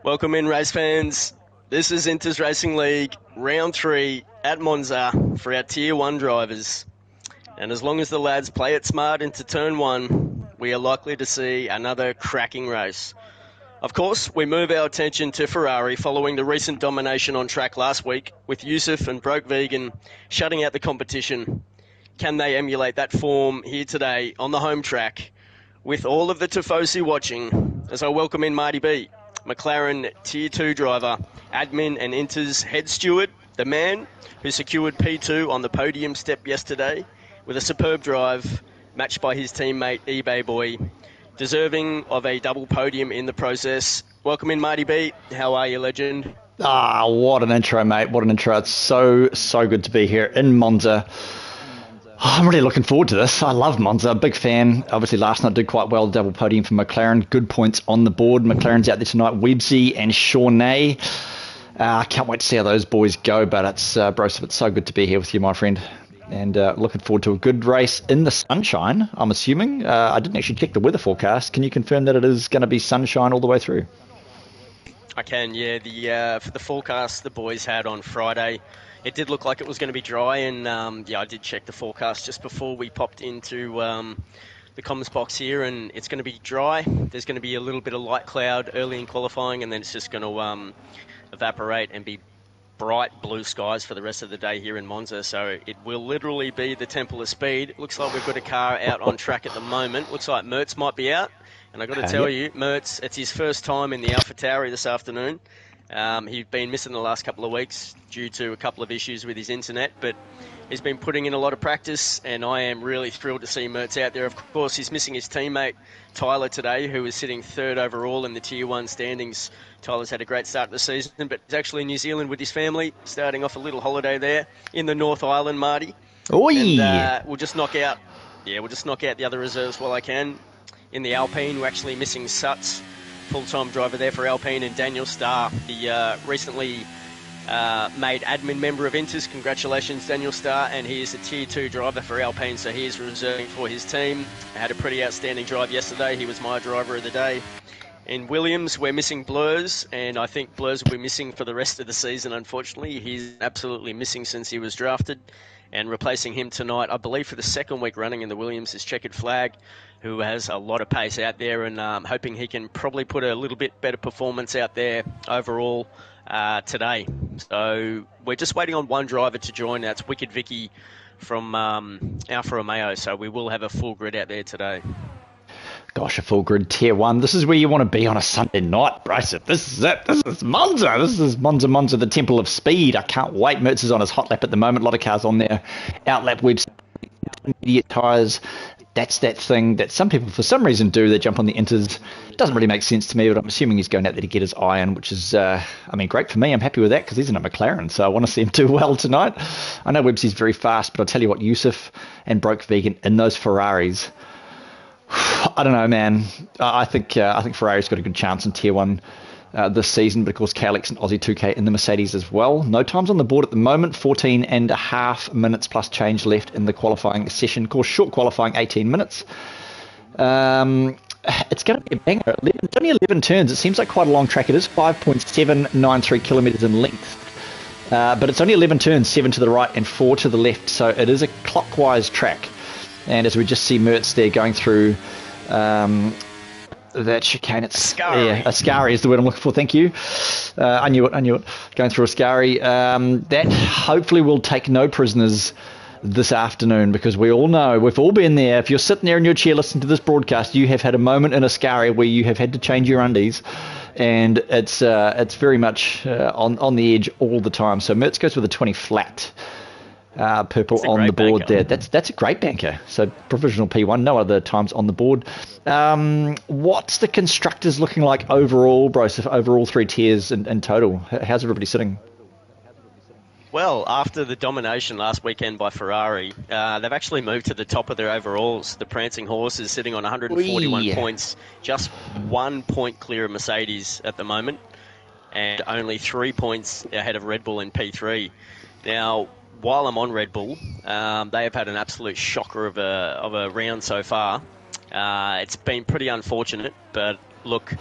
Welcome in, race fans. This is Inters Racing League, round 3 at Monza for our Tier 1 drivers. And as long as the lads play it smart into turn 1, we are likely to see another cracking race. Of course, we move our attention to Ferrari following the recent domination on track last week, with Yusuf and Broke Vegan shutting out the competition. Can they emulate that form here today on the home track? With all of the Tifosi watching, as I welcome in Marty B, McLaren Tier 2 driver, admin and Inters head steward, the man who secured P2 on the podium step yesterday with a superb drive matched by his teammate eBay Boy, deserving of a double podium in the process. Welcome in, Marty B. How are you, legend? Ah, what an intro, mate. What an intro. It's so good to be here in Monza. I'm really looking forward to this. I love Monza. Big fan. Obviously, last night did quite well. Double podium for McLaren. Good points on the board. McLaren's out there tonight. Websy and Shawnee. I can't wait to see how those boys go. But it's, Broseph, it's so good to be here with you, my friend. And looking forward to a good race in the sunshine, I'm assuming. I didn't actually check the weather forecast. Can you confirm that it is going to be sunshine all the way through? I can, yeah. For the forecast the boys had on Friday, it did look like it was going to be dry, and I did check the forecast just before we popped into the comms box here, and it's going to be dry. There's going to be a little bit of light cloud early in qualifying, and then it's just going to evaporate and be bright blue skies for the rest of the day here in Monza. So it will literally be the temple of speed. It looks like we've got a car out on track at the moment. Looks like Mertz might be out. And I've got to tell you, Mertz, it's his first time in the AlphaTauri this afternoon. He'd been missing the last couple of weeks due to a couple of issues with his internet, but he's been putting in a lot of practice, and I am really thrilled to see Mertz out there. Of course, he's missing his teammate, Tyler, today, who is sitting third overall in the Tier 1 standings. Tyler's had a great start to the season, but he's actually in New Zealand with his family, starting off a little holiday there in the North Island, Marty. Oi! And we'll just knock out the other reserves while I can. In the Alpine, we're actually missing Suts, full-time driver there for Alpine, and Daniel Starr, the recently made admin member of Inters. Congratulations, Daniel Starr, and he is a Tier 2 driver for Alpine, so he is reserving for his team. Had a pretty outstanding drive yesterday. He was my driver of the day. In Williams, we're missing Blurs, and I think Blurs will be missing for the rest of the season, unfortunately. He's absolutely missing since he was drafted. And replacing him tonight, I believe for the second week running in the Williams, is Checkered Flag, who has a lot of pace out there, and hoping he can probably put a little bit better performance out there overall today. So we're just waiting on one driver to join. That's Wicked Vicky from Alfa Romeo, so we will have a full grid out there today. Gosh, a full grid Tier 1. This is where you want to be on a Sunday night, Bryce. This is it. This is Monza. This is Monza, the Temple of Speed. I can't wait. Mertz is on his hot lap at the moment. A lot of cars on there. Outlap website, intermediate tyres. That's that thing that some people, for some reason, do. They jump on the Inters. It doesn't really make sense to me, but I'm assuming he's going out there to get his iron, which is, great for me. I'm happy with that because he's in a McLaren, so I want to see him do well tonight. I know Websy's very fast, but I'll tell you what, Yusuf and Broke Vegan in those Ferraris, I don't know, man. I think Ferrari's got a good chance in Tier 1 this season, but of course Kalex and Aussie 2K in the Mercedes as well. No times on the board at the moment, 14 and a half minutes plus change left in the qualifying session. Of course, short qualifying, 18 minutes. It's going to be a banger. It's only 11 turns. It seems like quite a long track. It is 5.793 kilometres in length. But it's only 11 turns, 7 to the right and 4 to the left. So it is a clockwise track. And as we just see Mertz there going through that chicane, Ascari is the word I'm looking for. Thank you. I knew it. Going through Ascari. That hopefully will take no prisoners this afternoon, because we all know, we've all been there. If you're sitting there in your chair listening to this broadcast, you have had a moment in Ascari where you have had to change your undies, and it's very much on the edge all the time. So Mertz goes with a 20 flat. Purple on the board banker there. That's a great banker. So provisional P1, no other times on the board. What's the constructors looking like overall, Broseph? Overall 3 tiers in total. How's everybody sitting? Well, after the domination last weekend by Ferrari, they've actually moved to the top of their overalls. The Prancing Horse is sitting on 141 points, just 1 point clear of Mercedes at the moment, and only 3 points ahead of Red Bull in P3. Now, while I'm on Red Bull, they have had an absolute shocker of a round so far. It's been pretty unfortunate, but look,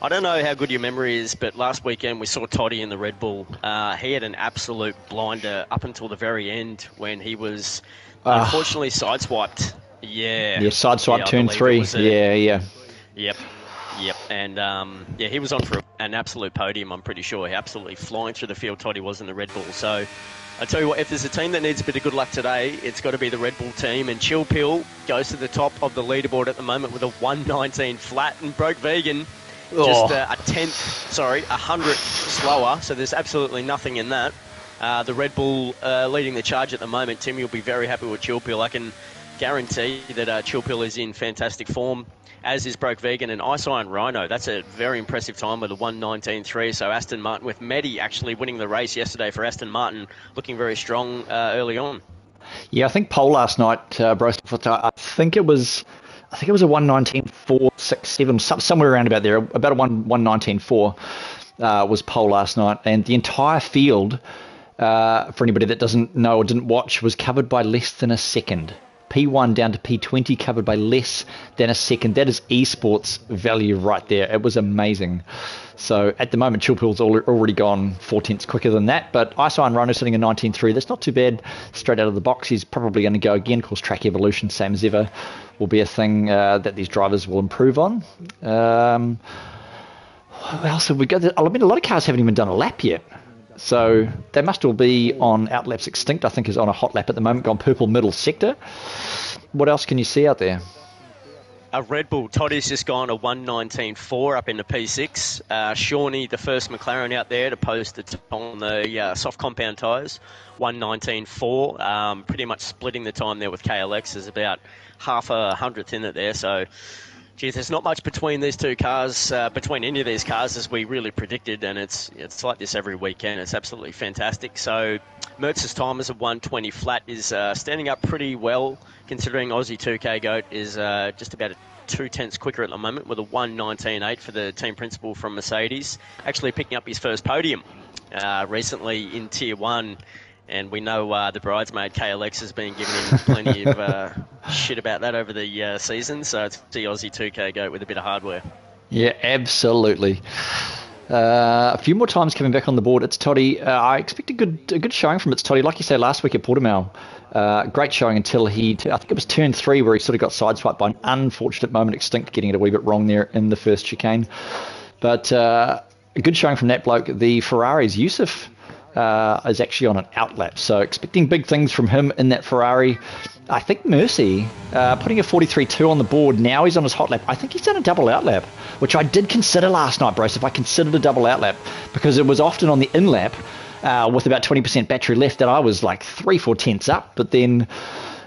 I don't know how good your memory is, but last weekend we saw Toddy in the Red Bull. He had an absolute blinder up until the very end when he was unfortunately sideswiped. Yeah, sideswipe turn 3. Yeah. Yep. And he was on for an absolute podium, I'm pretty sure. He absolutely flying through the field, Toddy was in the Red Bull. So I tell you what, if there's a team that needs a bit of good luck today, it's got to be the Red Bull team. And Chill Pill goes to the top of the leaderboard at the moment with a 119 flat, and Broke Vegan just a hundredth slower. So there's absolutely nothing in that. The Red Bull leading the charge at the moment. Tim, you'll be very happy with Chill Pill. I can guarantee that Chill Pill is in fantastic form, as is Broke Vegan and Ice Iron Rhino. That's a very impressive time with a 119.3. So Aston Martin, with Medi actually winning the race yesterday for Aston Martin, looking very strong early on. Yeah, I think pole last night, I think it was a 119.4, 6, 7, somewhere around about there, about a 119.4 was pole last night, and the entire field, for anybody that doesn't know or didn't watch, was covered by less than a second. P1 down to P20 covered by less than a second. That is esports value right there. It was amazing. So at the moment, Chillpill's already gone 4 tenths quicker than that. But Ice Iron Rhino sitting at 19.3. That's not too bad straight out of the box. He's probably going to go again. Of course, track evolution, same as ever, will be a thing that these drivers will improve on. What else have we got? I mean, a lot of cars haven't even done a lap yet. So they must all be on Outlaps Extinct, I think is on a hot lap at the moment, gone purple middle sector. What else can you see out there? A Red Bull. Toddy's just gone a 119.4 up into P6. Shawnee, the first McLaren out there to post it on the soft compound tyres, 119.4. Pretty much splitting the time there with KLX. There's about half a hundredth in it there. So, geez, there's not much between these two cars, between any of these cars, as we really predicted, and it's like this every weekend. It's absolutely fantastic. So Mertz's time as a 120 flat is standing up pretty well, considering Aussie 2K Goat is just about 2 tenths quicker at the moment with a 119.8 for the team principal from Mercedes, actually picking up his first podium recently in Tier 1. And we know the bridesmaid KLX has been giving him plenty of shit about that over the season. So it's the Aussie 2K Goat with a bit of hardware. Yeah, absolutely. A few more times coming back on the board. It's Toddy. I expect a good showing from It's Toddy. Like you said last week at Portimao, great showing until I think it was turn 3 where he sort of got sideswiped by an unfortunate moment. Extinct, getting it a wee bit wrong there in the first chicane. But a good showing from that bloke. The Ferrari's Yusuf is actually on an outlap, so expecting big things from him in that Ferrari. I think Mercy putting a 43.2 on the board. Now he's on his hot lap. I think he's done a double outlap, which I did consider last night, Bryce, if I considered a double outlap, because it was often on the in lap with about 20% battery left that I was like 3-4 tenths up. But then,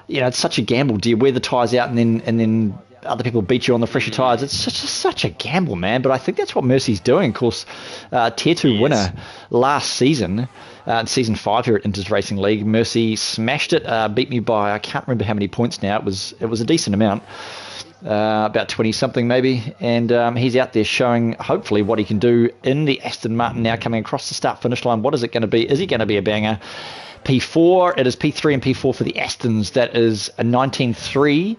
it's such a gamble. Do you wear the tyres out and then other people beat you on the fresher tyres? It's such a gamble, man. But I think that's what Mercy's doing. Of course, Tier 2 winner last season, Season 5 here at Inters Racing League. Mercy smashed it, beat me by, I can't remember how many points now. It was a decent amount, about 20-something maybe. And he's out there showing, hopefully, what he can do in the Aston Martin now coming across the start-finish line. What is it going to be? Is he going to be a banger? P4, it is P3 and P4 for the Astons. That is a 19.3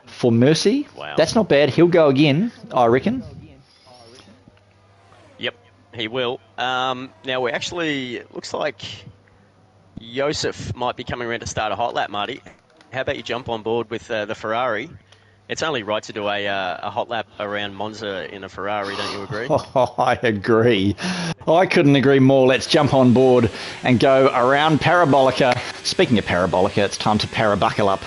for Mercy. Wow. That's not bad. He'll go again, I reckon. Yep, he will. Now, we actually, looks like Joseph might be coming around to start a hot lap, Marty. How about you jump on board with the Ferrari? It's only right to do a hot lap around Monza in a Ferrari, don't you agree? Oh, I agree. I couldn't agree more. Let's jump on board and go around Parabolica. Speaking of Parabolica, it's time to parabuckle up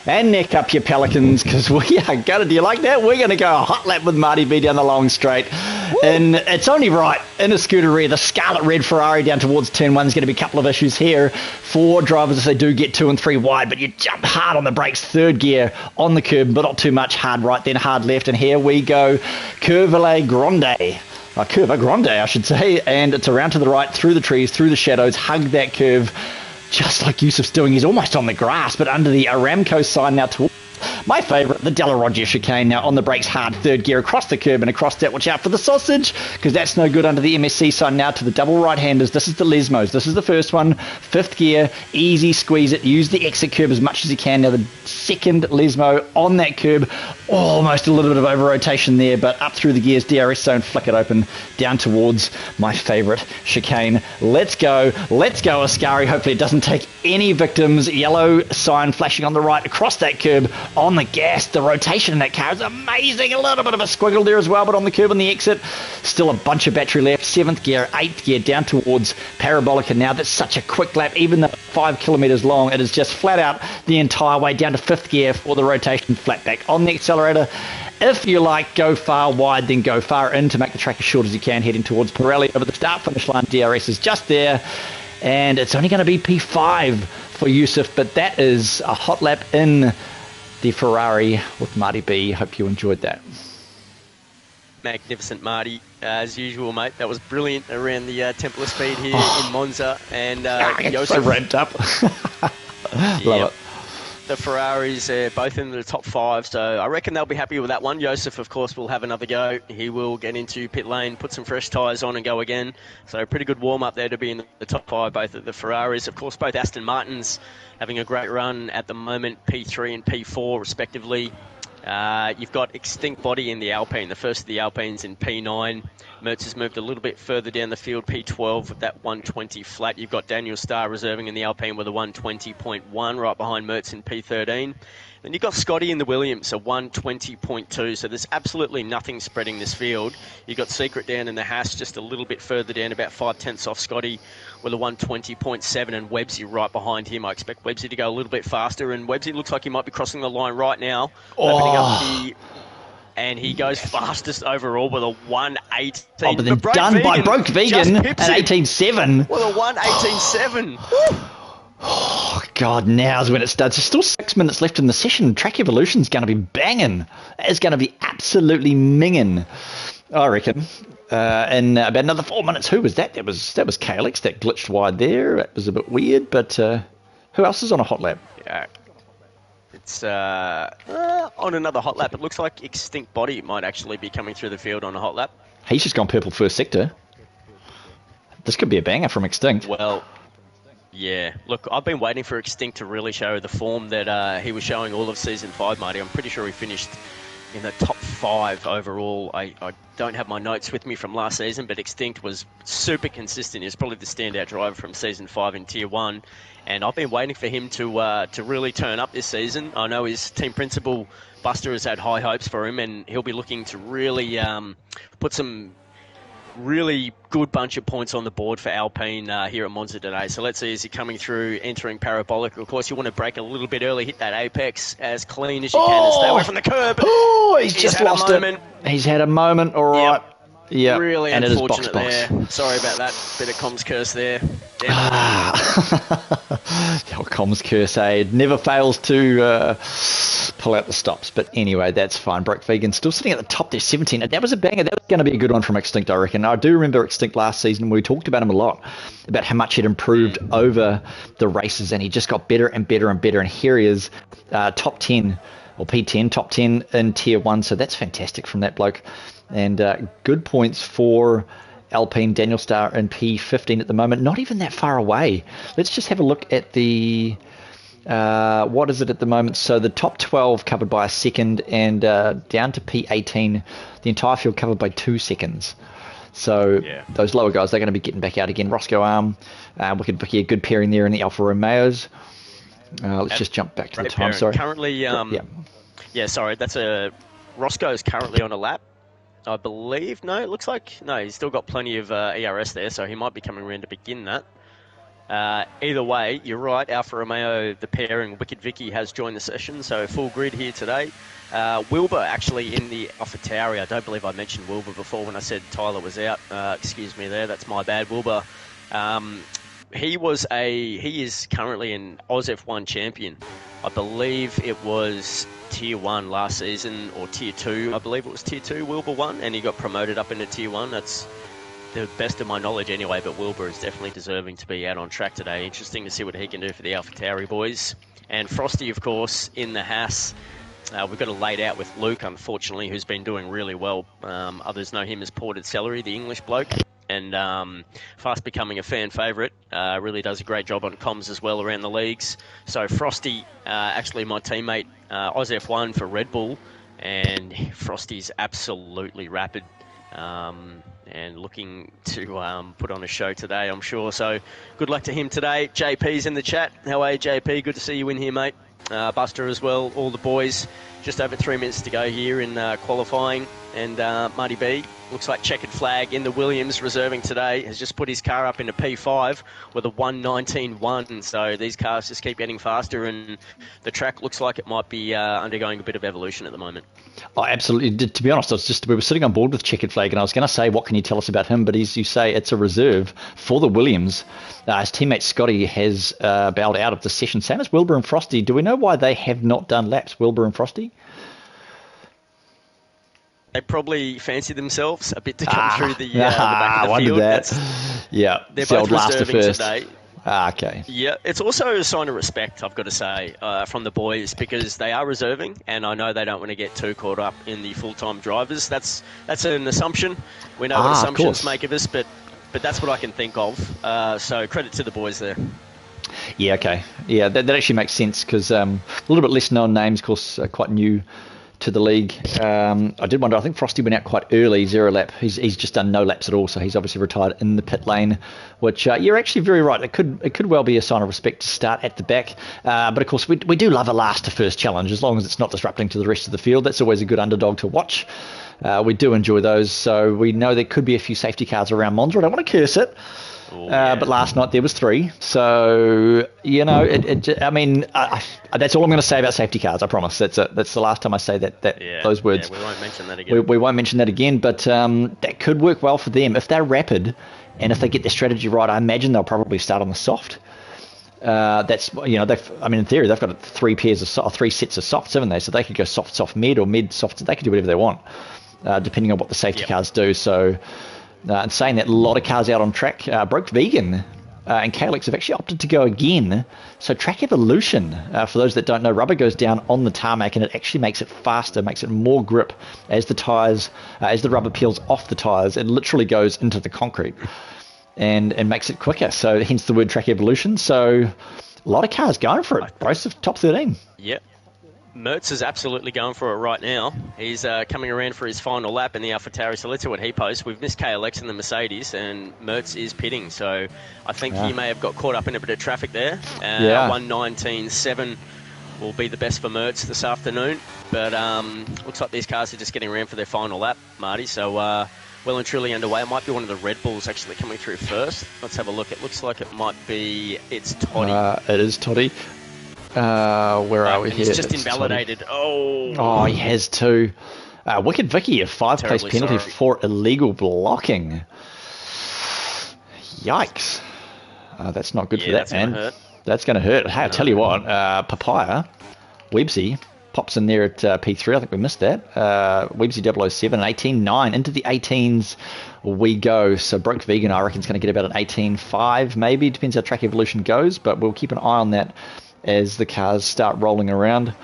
and neck up your pelicans, because we are going to, do you like that? We're going to go a hot lap with Marty B down the long straight. Woo! And it's only right, in a Scuderia, the scarlet red Ferrari down towards turn 1 is going to be a couple of issues here for drivers if they do get 2 and 3 wide, but you jump hard on the brakes, third gear on the curb, but not too much, hard right, then hard left, and here we go, Curva Grande, I should say, and it's around to the right, through the trees, through the shadows, hug that curve, just like Yusuf's doing. He's almost on the grass, but under the Aramco sign now towards My favourite, the Della Roger chicane. Now on the brakes hard, third gear across the curb and across that. Watch out for the sausage, because that's no good under the MSC sign. Now to the double right-handers. This is the Lesmos. This is the first one. Fifth gear, easy squeeze it. Use the exit curb as much as you can. Now the second Lesmo on that curb. Almost a little bit of over-rotation there, but up through the gears, DRS zone, flick it open, down towards my favourite chicane. Let's go, Ascari. Hopefully it doesn't take any victims. Yellow sign flashing on the right, across that curb, on the gas. The rotation in that car is amazing. A little bit of a squiggle there as well, but on the curb on the exit, still a bunch of battery left. 7th gear, 8th gear, down towards Parabolica now. That's such a quick lap, even though 5 kilometres long. It is just flat out the entire way down to 5th gear for the rotation, flat back on the accelerator. If you like, go far wide, then go far in to make the track as short as you can, heading towards Pirelli over the start-finish line. DRS is just there, and it's only going to be P5 for Yusuf, but that is a hot lap in the Ferrari with Marty B. Hope you enjoyed that. Magnificent, Marty. As usual, mate. That was brilliant around the Temple of Speed here in Monza. And Joseph, so ramped up. Love it. The Ferraris are both in the top 5, so I reckon they'll be happy with that one. Joseph, of course, will have another go. He will get into pit lane, put some fresh tyres on and go again. So pretty good warm-up there to be in the top 5, both of the Ferraris. Of course, both Aston Martins having a great run at the moment, P3 and P4 respectively. You've got Extinct Body in the Alpine, the first of the Alpines in P9. Mertz has moved a little bit further down the field, P12 with that 120 flat. You've got Daniel Starr reserving in the Alpine with a 120.1 right behind Mertz in P13. Then you've got Scotty in the Williams, a 120.2, so there's absolutely nothing spreading this field. You've got Secret down in the Haas, just a little bit further down, about 5/10 off Scotty with a 120.7, and Webbsy right behind him. I expect Webbsy to go a little bit faster, and Webbsy looks like he might be crossing the line right now, opening up the... And he goes fastest overall with a 1:18. Oh, but then done by Broke Vegan at 18.7. With a 1:18.7. Oh, God, now's when it starts. There's still 6 minutes left in the session. Track Evolution's going to be banging. It's going to be absolutely minging, I reckon. In about another 4 minutes. Who was that? That was KLX that glitched wide there. It was a bit weird, but who else is on a hot lap? Yeah. It's on another hot lap. It looks like Extinct Body might actually be coming through the field on a hot lap. He's just gone purple first sector. This could be a banger from Extinct. Well, yeah. Look, I've been waiting for Extinct to really show the form that he was showing all of Season 5, Marty. I'm pretty sure he finished in the top 5 overall. I don't have my notes with me from last season, but Extinct was super consistent. He was probably the standout driver from Season 5 in Tier 1. And I've been waiting for him to really turn up this season. I know his team principal, Buster, has had high hopes for him, and he'll be looking to really put some really good bunch of points on the board for Alpine here at Monza today. So let's see, is he coming through, entering Parabolic? Of course, you want to brake a little bit early, hit that apex as clean as you can and stay away from the curb. Oh, he's just lost it. He's had a moment, all right. Yep. Yeah, really and unfortunate it is box. there. Sorry about that. Bit of comms curse there. The old comms curse, It never fails to pull out the stops. But anyway, that's fine. Broke Vegan still sitting at the top there, 17. That was a banger. That was going to be a good one from Extinct, I reckon. I do remember Extinct last season. We talked about him a lot, about how much he'd improved over the races, and he just got better and better and better. And here he is, top 10, or P10, top 10 in Tier 1. So that's fantastic from that bloke. And good points for Alpine. Daniel Starr in P15 at the moment. Not even that far away. Let's just have a look at the... what is it at the moment? So the top 12 covered by a second, and down to P18, the entire field covered by 2 seconds. So those lower guys, they're going to be getting back out again. Roscoe Arm, wicked Vicky, a good pairing there in the Alfa Romeos. Let's just jump back to the time. Pairing. Sorry. Currently, sorry, that's a... Roscoe's currently on a lap, I believe. No, it looks like... No, he's still got plenty of ERS there, so he might be coming around to begin that. Either way, you're right. Alfa Romeo, the pairing, Wicked Vicky, has joined the session, so full grid here today. Wilbur actually in the AlphaTauri. I don't believe I mentioned Wilbur before when I said Tyler was out. Excuse me there, that's my bad. Wilbur, he is currently an Oz F1 champion. I believe it was Tier 1 last season, or Tier 2. I believe it was Tier 2 Wilbur won, and he got promoted up into Tier 1. That's the best of my knowledge anyway, but Wilbur is definitely deserving to be out on track today. Interesting to see what he can do for the AlphaTauri boys. And Frosty, of course, in the Haas. We've got a laid out with Luke, unfortunately, who's been doing really well. Others know him as Ported Celery, the English bloke, and fast becoming a fan favourite. Really does a great job on comms as well around the leagues. So Frosty, actually my teammate, Oz F1 for Red Bull, and Frosty's absolutely rapid. And looking to put on a show today, I'm sure. So good luck to him today. JP's in the chat. How are you, JP? Good to see you in here, mate. Buster as well, all the boys. Just over 3 minutes to go here in qualifying. And Marty B, looks like checkered flag in the Williams, reserving today, has just put his car up into P5 with a 1:19.1. So these cars just keep getting faster, and the track looks like it might be undergoing a bit of evolution at the moment. Oh, absolutely. To be honest, we were sitting on board with checkered flag, and I was going to say, what can you tell us about him? But as you say, it's a reserve for the Williams. His teammate Scotty has bowed out of the session. Same as Wilbur and Frosty. Do we know why they have not done laps, Wilbur and Frosty? They probably fancy themselves a bit to come through the back of the field. They're both reserving today. Okay. Yeah, it's also a sign of respect, I've got to say, from the boys, because they are reserving, and I know they don't want to get too caught up in the full-time drivers. That's an assumption. We know what assumptions make of us, but that's what I can think of. So credit to the boys there. Yeah, okay. Yeah, that actually makes sense, because a little bit less known names, of course, quite new to the league. I did wonder, I think Frosty went out quite early, 0 lap. He's just done no laps at all, so he's obviously retired in the pit lane, which you're actually very right. It could well be a sign of respect to start at the back. But of course, we do love a last to first challenge, as long as it's not disrupting to the rest of the field. That's always a good underdog to watch. We do enjoy those, so we know there could be a few safety cars around Monza. I don't want to curse it. But last night there was 3, so I mean, that's all I'm going to say about safety cars. I promise. That's the last time I say those words. Yeah, we won't mention that again. We won't mention that again. But that could work well for them if they're rapid, and if they get their strategy right. I imagine they'll probably start on the soft. In theory, they've got 3 sets of softs, haven't they? So they could go soft, mid, or mid, soft. They could do whatever they want, depending on what the safety cars do. So. And saying that, a lot of cars out on track. Broke Vegan and KLX have actually opted to go again. So track evolution, for those that don't know, rubber goes down on the tarmac, and it actually makes it faster, makes it more grip as the tyres, as the rubber peels off the tyres. It literally goes into the concrete and makes it quicker. So hence the word track evolution. So a lot of cars going for it. Both of top 13. Yep. Mertz is absolutely going for it right now. He's coming around for his final lap in the AlphaTauri, so let's see what he posts. We've missed KLX in the Mercedes, and Mertz is pitting, so I think he may have got caught up in a bit of traffic there. 1:19.7 will be the best for Mertz this afternoon, but looks like these cars are just getting around for their final lap, Marty, so well and truly underway. It might be one of the Red Bulls actually coming through first. Let's have a look. It looks like it's Toddy. It is Toddy. Where are we here? He's just invalidated. Oh, he has too. Wicked Vicky, a 5-place penalty for illegal blocking. Yikes. That's not good for that, man. That's going to hurt. Hey, I'll tell you what, Papaya, Websy, pops in there at P3. I think we missed that. Websy 007, 18.9. Into the 18s we go. So Broke Vegan, I reckon, is going to get about an 18.5 maybe. Depends how track evolution goes, but we'll keep an eye on that as the cars start rolling around.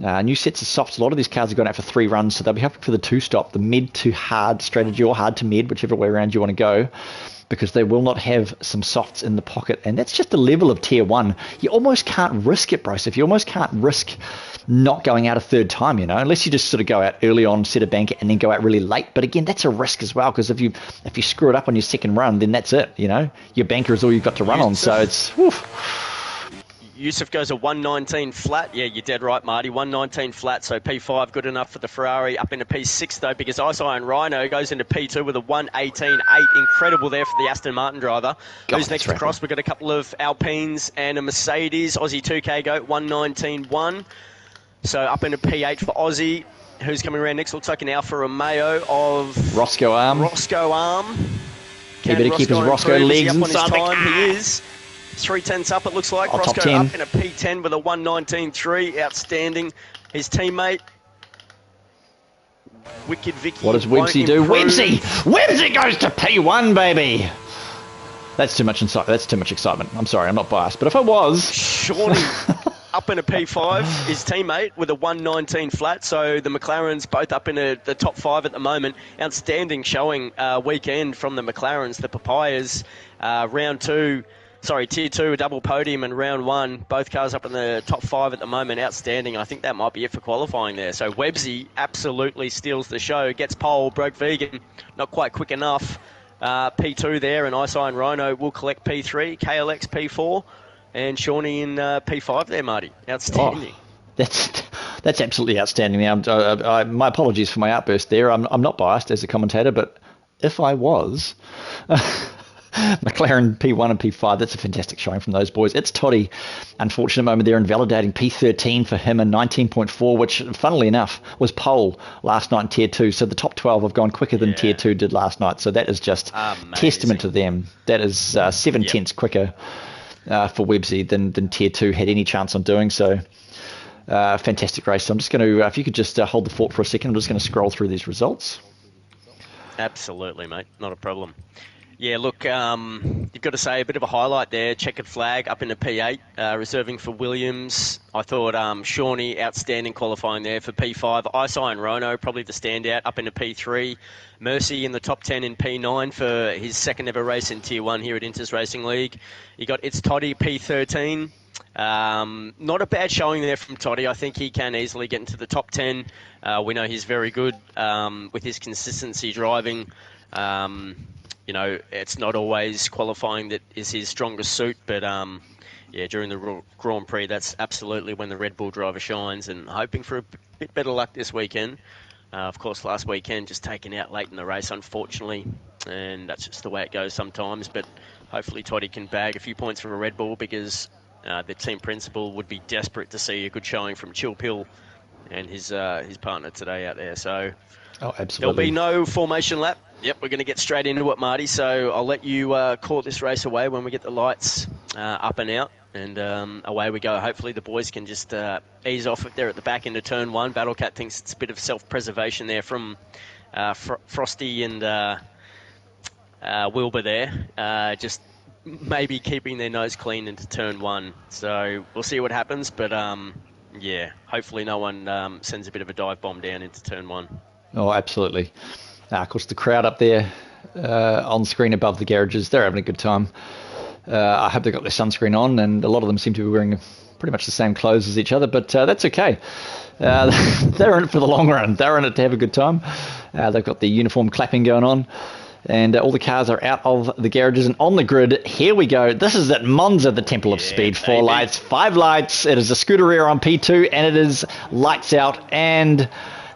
New sets of softs. A lot of these cars are going out for 3 runs, so they'll be helpful for the 2-stop, the mid to hard strategy, or hard to mid, whichever way around you want to go, because they will not have some softs in the pocket. And that's just the level of Tier 1. You almost can't risk it, bro. So if you almost can't risk not going out a third time, unless you just sort of go out early on, set a banker, and then go out really late. But again, that's a risk as well, because if you screw it up on your second run, then that's it. Your banker is all you've got to run on. So it's... Yusuf goes a 1:19 flat. Yeah, you're dead right, Marty. 1:19 flat, so P5 good enough for the Ferrari. Up into P6, though, because Ice Iron Rhino goes into P2 with a 1:18.8. Incredible there for the Aston Martin driver. Who's next across? We've got a couple of Alpines and a Mercedes. Aussie 2K goat, 1:19.1. So up into P8 for Aussie. Who's coming around next? Looks like an Alfa Romeo of... Roscoe Arm. He better keep his Roscoe legs inside. He is. 3/10 up, it looks like. Roscoe up in a P10 with a 1:19.3. Outstanding. His teammate, Wicked Vicky. What does Websy do? Websy goes to P1, baby. That's too much excitement. I'm sorry, I'm not biased. But if I was... Surely up in a P5, his teammate with a 119 flat. So the McLarens both up in the top 5 at the moment. Outstanding showing weekend from the McLarens, the Papayas. Tier 2, a double podium, and round 1, both cars up in the top 5 at the moment. Outstanding. I think that might be it for qualifying there. So Websy absolutely steals the show, gets pole. Broke Vegan, not quite quick enough. P2 there, and Ice Iron Rhino will collect P3, KLX P4, and Shawnee in P5 there, Marty. Outstanding. Oh, that's absolutely outstanding. Now, my apologies for my outburst there. I'm not biased as a commentator, but if I was, McLaren P1 and P5, that's a fantastic showing from those boys. It's Toddy, unfortunate moment there, invalidating P13 for him and 19.4, which, funnily enough, was pole last night in Tier 2. So the top 12 have gone quicker than Tier 2 did last night. So that is just testament to them. That is 7 tenths quicker for Websy than Tier 2 had any chance on doing so. Fantastic race. So I'm just going to, if you could just hold the fort for a second, I'm just going to scroll through these results. Absolutely, mate. Not a problem. Yeah, look, you've got to say a bit of a highlight there. Checkered flag up in the P8, reserving for Williams. I thought Shawnee, outstanding qualifying there for P5. Ice Iron Rono, probably the standout, up in the P3. Mercy in the top 10 in P9 for his second ever race in Tier 1 here at Inters Racing League. You got It's Toddy, P13. Not a bad showing there from Toddy. I think he can easily get into the top 10. We know he's very good with his consistency driving. You know, it's not always qualifying that is his strongest suit, but during the Grand Prix, that's absolutely when the Red Bull driver shines, and hoping for a bit better luck this weekend. Of course, last weekend just taken out late in the race, unfortunately, and that's just the way it goes sometimes, but hopefully Toddy can bag a few points from a Red Bull, because the team principal would be desperate to see a good showing from Chill Pill and his partner today out there. So absolutely. There'll be no formation lap. Yep, we're going to get straight into it, Marty. So I'll let you call this race away when we get the lights up and out, and away we go. Hopefully the boys can just ease off if they're at the back into turn 1. Battlecat thinks it's a bit of self-preservation there from Frosty and Wilbur there. Just maybe keeping their nose clean into turn 1. So we'll see what happens, but hopefully no one sends a bit of a dive bomb down into turn 1. Oh, absolutely. Of course, the crowd up there on screen above the garages, they're having a good time. I hope they've got their sunscreen on, and a lot of them seem to be wearing pretty much the same clothes as each other, but that's okay. They're in it for the long run. They're in it to have a good time. They've got the uniform clapping going on, and all the cars are out of the garages and on the grid. Here we go. This is at Monza, the Temple of Speed. 4 lights, 5 lights. It is a Scuderia on P2, and it is lights out, and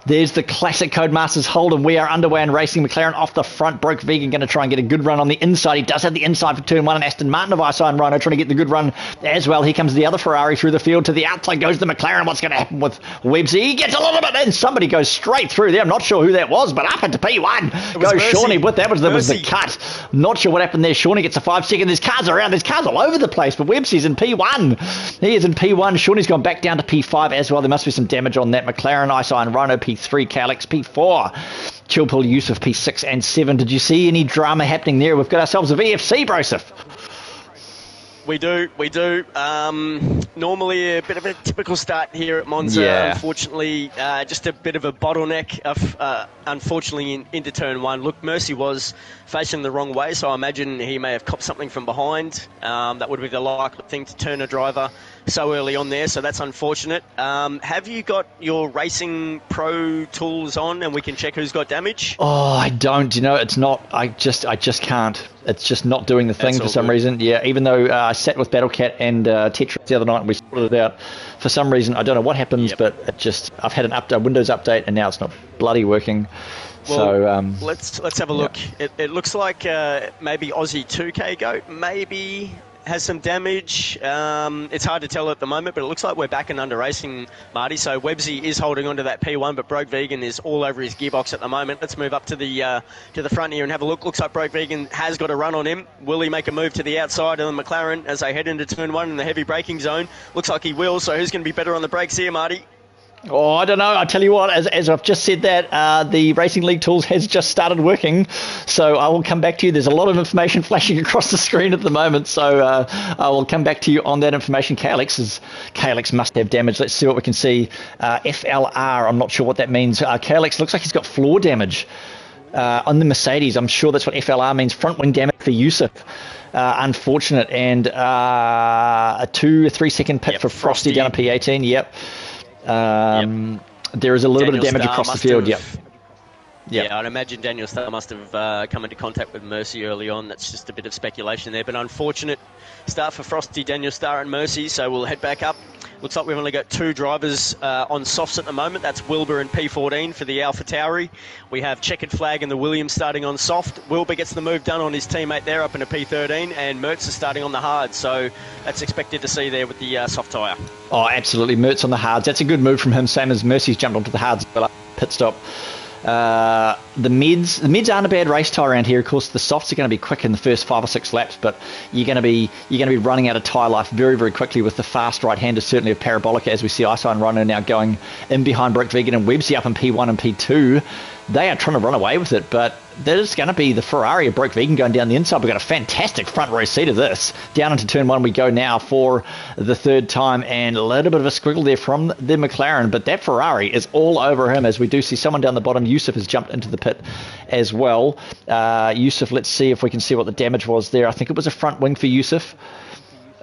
there's the classic Codemasters hold, and we are underway in racing. McLaren off the front. Broke Vegan going to try and get a good run on the inside. He does have the inside for turn 1, and Aston Martin of Ice Iron Rhino trying to get the good run as well. Here comes the other Ferrari through the field. To the outside goes the McLaren. What's going to happen with Websy? He gets a little bit in. Somebody goes straight through there. I'm not sure who that was, but up into P1 goes Shawnee with that. Was the cut. Not sure what happened there. Shawnee gets a 5 second. There's cars around. There's cars all over the place, but Websy's in P1. He is in P1. Shawnee's gone back down to P5 as well. There must be some damage on that. McLaren, Ice Iron Rhino, P3, KLX, P4. Chilpul Yusuf, P6 and 7. Did you see any drama happening there? We've got ourselves a VFC, Broseph. We do. Normally a bit of a typical start here at Monza. Yeah. Unfortunately, just a bit of a bottleneck, unfortunately, into turn 1. Look, Mercy was facing the wrong way, so I imagine he may have copped something from behind. That would be the likely thing to turn a driver so early on there, so that's unfortunate. Have you got your Racing Pro tools on, and we can check who's got damage? Oh, I don't. You know, it's not. I just can't. It's just not doing the thing for some reason. Yeah, even though I sat with Battlecat and Tetris the other night and we sorted it out, for some reason, I don't know what happens, but it just, I've had an Windows update and now it's not bloody working. Well, so let's have a look. It looks like maybe Aussie 2K Goat maybe has some damage. It's hard to tell at the moment, but it looks like we're back and under racing, Marty. So Websy is holding on to that P1, but Broke Vegan is all over his gearbox at the moment. Let's move up to the front here and have a look. Looks like Broke Vegan has got a run on him. Will he make a move to the outside of the McLaren as they head into turn 1 in the heavy braking zone? Looks like he will. So who's going to be better on the brakes here, Marty? Oh, I don't know. I tell you what, as I've just said that, the Racing League Tools has just started working, so I will come back to you. There's a lot of information flashing across the screen at the moment, so I will come back to you on that information. KLX must have damage. Let's see what we can see. FLR, I'm not sure what that means. KLX looks like he's got floor damage on the Mercedes. I'm sure that's what FLR means. Front wing damage for Yusuf. Unfortunate. And a 2 or 3 second pit for Frosty down at P18. Yep. There is a little bit of damage across the field. Yep. Yeah, I'd imagine Daniel Starr must have come into contact with Mercy early on. That's just a bit of speculation there, but unfortunate start for Frosty, Daniel Starr and Mercy, so we'll head back up. Looks like we've only got 2 drivers on softs at the moment. That's Wilbur and P14 for the Alpha Tauri. We have Checkered Flag and the Williams starting on soft. Wilbur gets the move done on his teammate there up in a P13, and Mertz is starting on the hard, so that's expected to see there with the soft tyre. Oh, absolutely. Mertz on the hards. That's a good move from him, same as Mercy's jumped onto the hards pit stop. The mids aren't a bad race tyre around here. Of course, the softs are going to be quick in the first 5 or 6 laps, but you're going to be running out of tyre life very, very quickly with the fast right-handers, certainly of Parabolica, as we see Iso and Rhino now going in behind Broke Vegan and Websy up in P1 and P2. They are trying to run away with it, but there's going to be the Ferrari of Broke Vegan going down the inside. We've got a fantastic front row seat of this. Down into turn 1 we go now for the 3rd time, and a little bit of a squiggle there from the McLaren, but that Ferrari is all over him, as we do see someone down the bottom. Yusuf has jumped into the pit as well. Yusuf, let's see if we can see what the damage was there. I think it was a front wing for Yusuf.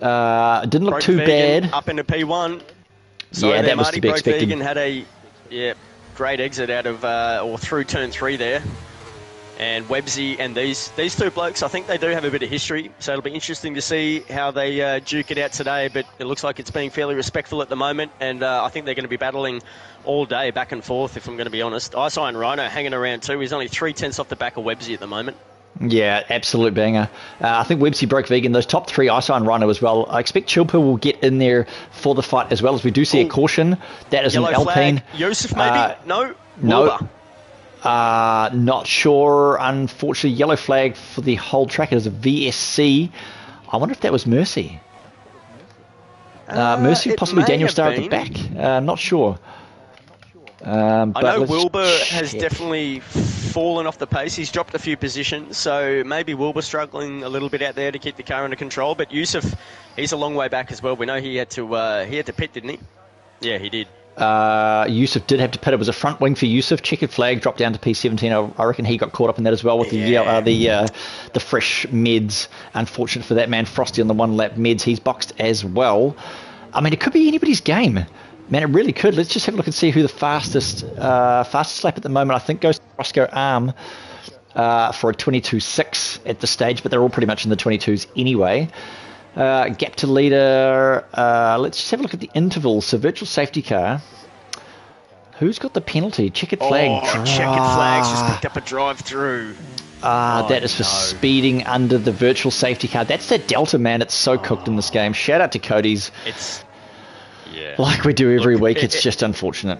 It didn't look Broke too Vegan bad. Up into P1. So yeah, that was to be Broke expected. Vegan had a great exit out of or through turn 3 there. And Websy and these 2 blokes, I think they do have a bit of history, so it'll be interesting to see how they duke it out today, but it looks like it's being fairly respectful at the moment, and I think they're going to be battling all day back and forth, if I'm going to be honest. Iso and Rhino hanging around too. He's only 3/10 off the back of Websy at the moment. Yeah, absolute banger. I think Websy Broke Vegan, those top 3, Iso and Rhino as well. I expect Chillpill will get in there for the fight as well, as we do see a caution. That is Yellow an Alpine. Flag. Yusuf maybe? No? No. Not sure. Unfortunately, yellow flag for the whole track. It is a VSC. I wonder if that was Mercy. Mercy, possibly Daniel Starr at the back. Not sure. I know Wilbur has definitely fallen off the pace. He's dropped a few positions, so maybe Wilbur struggling a little bit out there to keep the car under control. But Yusuf, he's a long way back as well. We know he had to pit, didn't he? Yeah, he did. Yusuf did have to pit. It was a front wing for Yusuf. Checkered Flag dropped down to P17. I reckon he got caught up in that as well with the fresh meds. Unfortunate for that man. Frosty on the 1 lap meds. He's boxed as well. I mean, it could be anybody's game. Man, it really could. Let's just have a look and see who the fastest lap at the moment, I think, goes to Roscoe Arm for a 22.6 at the stage, but they're all pretty much in the 22s anyway. Gap to leader. Let's just have a look at the intervals. So virtual safety car. Who's got the penalty? Checkered Flag. Checkered Flag's just picked up a drive through. That is for speeding under the virtual safety car. That's that Delta, man. It's so cooked in this game. Shout out to Cody's. Like we do every week. It's just unfortunate.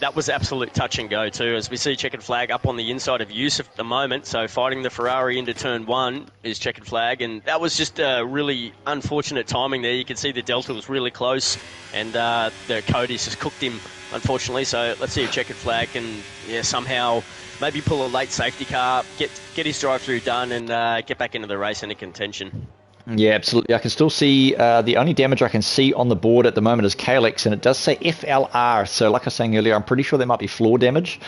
That was absolute touch and go too, as we see Checkered Flag up on the inside of Yusuf at the moment. So fighting the Ferrari into turn 1 is Checkered Flag, and that was just really unfortunate timing there. You can see the Delta was really close, and the Cody's just cooked him, unfortunately. So let's see if Checkered Flag can somehow maybe pull a late safety car, get his drive-through done, and get back into the race into contention. Yeah, absolutely. I can still see the only damage I can see on the board at the moment is KLX, and it does say FLR. So like I was saying earlier, I'm pretty sure that might be floor damage.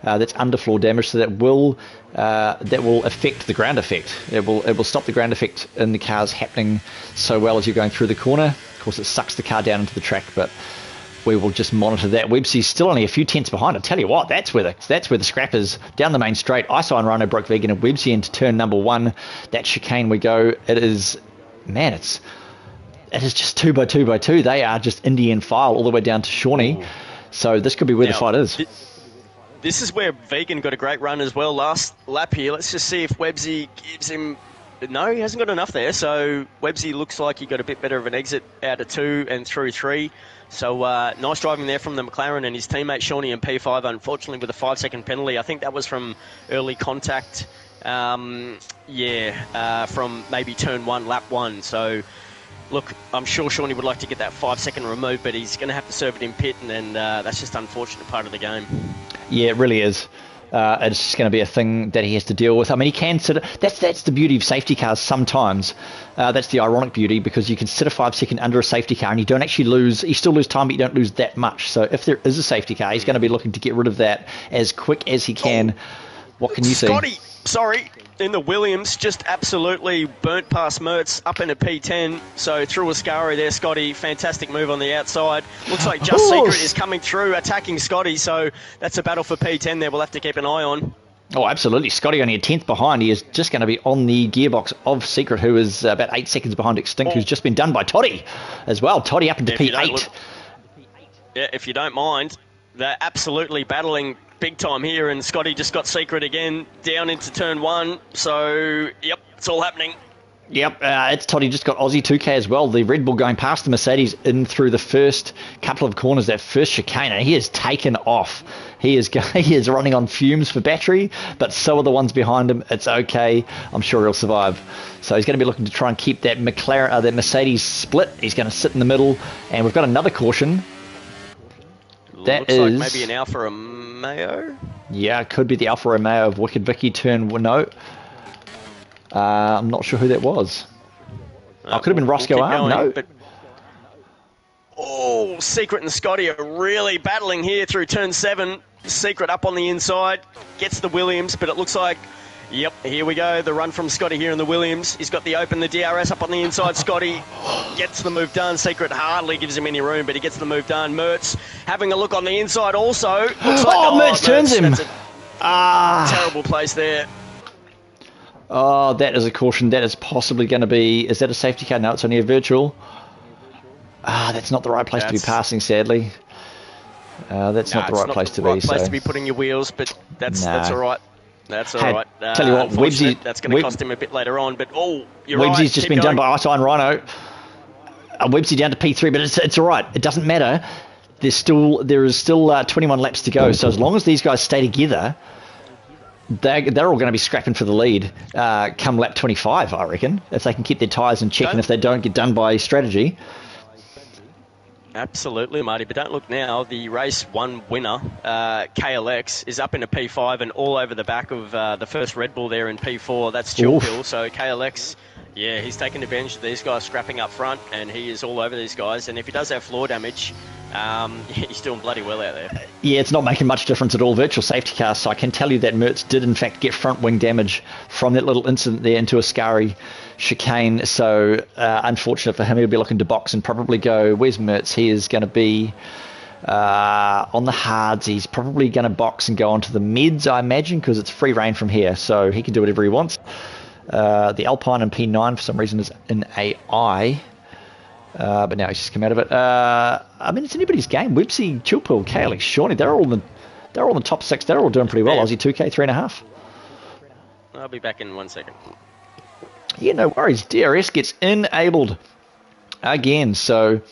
That's underfloor damage, so that will affect the ground effect. It will stop the ground effect in the cars happening so well as you're going through the corner. Of course, it sucks the car down into the track, but we will just monitor that. Websy's still only a few tenths behind. I tell you what, that's where the scrap is. Down the main straight, Iso and Rhino Broke Vegan and Websy into turn number 1. That chicane we go. It is just 2 by 2 by 2. They are just Indian file all the way down to Shawnee. So this could be where the fight is. This is where Vegan got a great run as well last lap here. Let's just see if Websy gives him... No, he hasn't got enough there. So Websy looks like he got a bit better of an exit out of 2 and through 3. So nice driving there from the McLaren and his teammate Shawnee in P5, unfortunately with a 5-second penalty. I think that was from early contact, from maybe turn 1, lap 1. So Look, I'm sure Shawnee would like to get that 5-second remove, but he's going to have to serve it in pit, and then that's just an unfortunate part of the game. Yeah, it really is. It's just going to be a thing that he has to deal with. I mean, he can sit. That's the beauty of safety cars sometimes. That's the ironic beauty, because you can sit a 5-second under a safety car and you don't actually lose. You still lose time, but you don't lose that much. So if there is a safety car, he's going to be looking to get rid of that as quick as he can. What can you see? Scotty, sorry, in the Williams, just absolutely burnt past Mertz up into P10. So through Ascari there, Scotty. Fantastic move on the outside. Looks like Just Secret is coming through, attacking Scotty. So that's a battle for P10 there. We'll have to keep an eye on. Oh, absolutely. Scotty only a 10th behind. He is just going to be on the gearbox of Secret, who is about 8 seconds behind Extinct, who's just been done by Toddy as well. Toddy up into P8. If you don't mind, they're absolutely battling big time here, and Scotty just got Secret again down into turn 1. So, yep, it's all happening. Yep, it's Toddy just got Aussie 2K as well. The Red Bull going past the Mercedes in through the first couple of corners, that first chicane, and he has taken off. He is running on fumes for battery, but so are the ones behind him. It's okay. I'm sure he'll survive. So he's going to be looking to try and keep that that Mercedes split. He's going to sit in the middle, and we've got another caution. Looks like maybe an Alfa Romeo. Yeah, it could be the Alfa Romeo of Wicked Vicky turn. No, I'm not sure who that was. Could have been Roscoe Arm. No. But... Oh, Secret and Scotty are really battling here through turn 7. Secret up on the inside, gets the Williams, but it looks like, yep, here we go. The run from Scotty here in the Williams. He's got the DRS up on the inside. Scotty gets the move done. Secret hardly gives him any room, but he gets the move done. Mertz having a look on the inside also. Looks like, Mertz turns him. Terrible place there. Oh, that is a caution. That is possibly going to be... Is that a safety car? No, it's only a virtual. That's not the right place to be passing, sadly. That's not the right place to be. It's not the right place to be putting your wheels, but that's all right. That's all right. Tell you what, Webbsy... That's going to cost him a bit later on, but you're right. Webbsy's just been done by Ice Iron Rhino. Webbsy down to P3, but it's all right. It doesn't matter. There is still 21 laps to go, so as long as these guys stay together... They're all going to be scrapping for the lead come lap 25, I reckon, if they can keep their tyres in check and if they don't get done by strategy. Absolutely, Marty, but don't look now. The race 1 winner, KLX, is up into P5 and all over the back of the first Red Bull there in P4. That's Chill Pill, so KLX... Yeah, he's taking advantage of these guys scrapping up front, and he is all over these guys. And if he does have floor damage, he's doing bloody well out there. Yeah, it's not making much difference at all. Virtual safety car, so I can tell you that Mertz did, in fact, get front wing damage from that little incident there into Ascari chicane. So, unfortunate for him, he'll be looking to box and probably go, where's Mertz? He is going to be on the hards. He's probably going to box and go onto the mids, I imagine, because it's free reign from here, so he can do whatever he wants. The Alpine and P9 for some reason is in AI, but now he's just come out of it. I mean, it's anybody's game. Webbsy, Chillpool, KLX, Shawnee, they're all in the top 6. They're all doing pretty well. Aussie 2K 3.5. I'll be back in 1 second. Yeah, no worries. DRS gets enabled again, so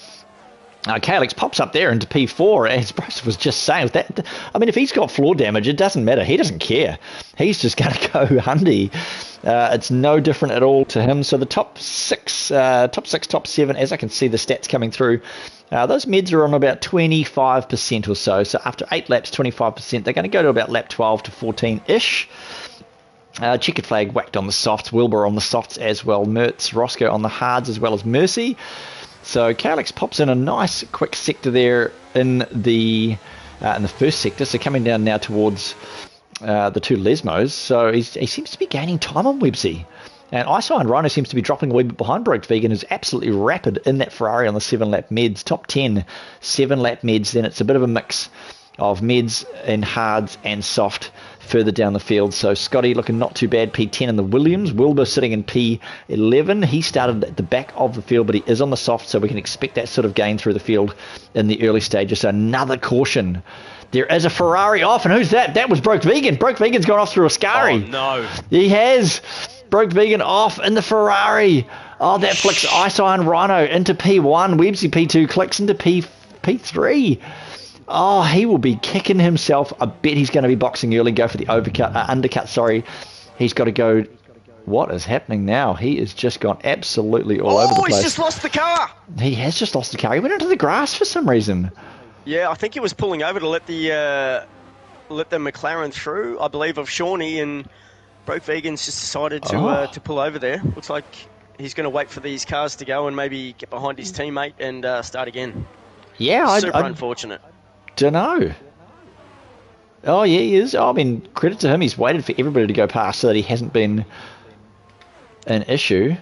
KLX pops up there into P4, as Bryce was just saying. That, I mean, if he's got floor damage, it doesn't matter. He doesn't care. He's just going to go Hundy. It's no different at all to him. So the top 6, top 7, as I can see the stats coming through, those mids are on about 25% or so. So after 8 laps, 25%. They're going to go to about lap 12 to 14-ish. Checkered flag whacked on the softs. Wilbur on the softs as well. Mertz, Roscoe on the hards as well as Mercy. So KLX pops in a nice quick sector there in the first sector. So coming down now towards the 2 Lesmos. So he seems to be gaining time on Webbsy. And Iso and Rhino seems to be dropping a wee bit behind Broke Vegan, who's absolutely rapid in that Ferrari on the 7-lap meds. Top 10, 7-lap meds. Then it's a bit of a mix of meds and hards and soft further down the field. So Scotty looking not too bad, P10 in the Williams. Wilbur sitting in P11. He started at the back of the field, but he is on the soft, so we can expect that sort of gain through the field in the early stages. So another caution. There is a Ferrari off, and who's that? That was Broke Vegan. Broke Vegan's gone off through Ascari. Oh, no. He has. Broke Vegan off in the Ferrari. Oh, that flicks Ice Iron Rhino into P1. Webbsy P2 clicks into P3. Oh, he will be kicking himself. I bet he's going to be boxing early, go for the undercut, sorry. He's got to go What is happening now? He has just gone absolutely all over the place. He's just lost the car. He has just lost the car. He went into the grass for some reason. Yeah, I think he was pulling over to let the McLaren through, I believe, of Shawnee, and Broke Vegan's just decided to pull over there. Looks like he's going to wait for these cars to go and maybe get behind his teammate and start again. Yeah, Super unfortunate. Don't know. Oh, yeah, he is. Oh, I mean, credit to him. He's waited for everybody to go past so that he hasn't been an issue.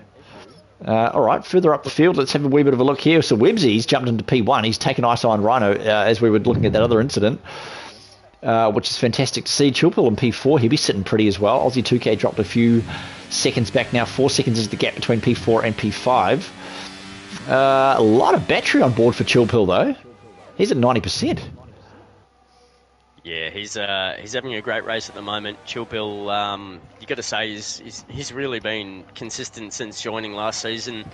All right, further up the field, let's have a wee bit of a look here. So Webbsy's jumped into P1. He's taken Ice Iron Rhino as we were looking at that other incident, which is fantastic to see. Chilpill in P4, he'll be sitting pretty as well. Aussie 2K dropped a few seconds back now. 4 seconds is the gap between P4 and P5. A lot of battery on board for Chilpill, though. He's at 90%. Yeah, he's having a great race at the moment. Chilpill, you got to say, he's really been consistent since joining last season,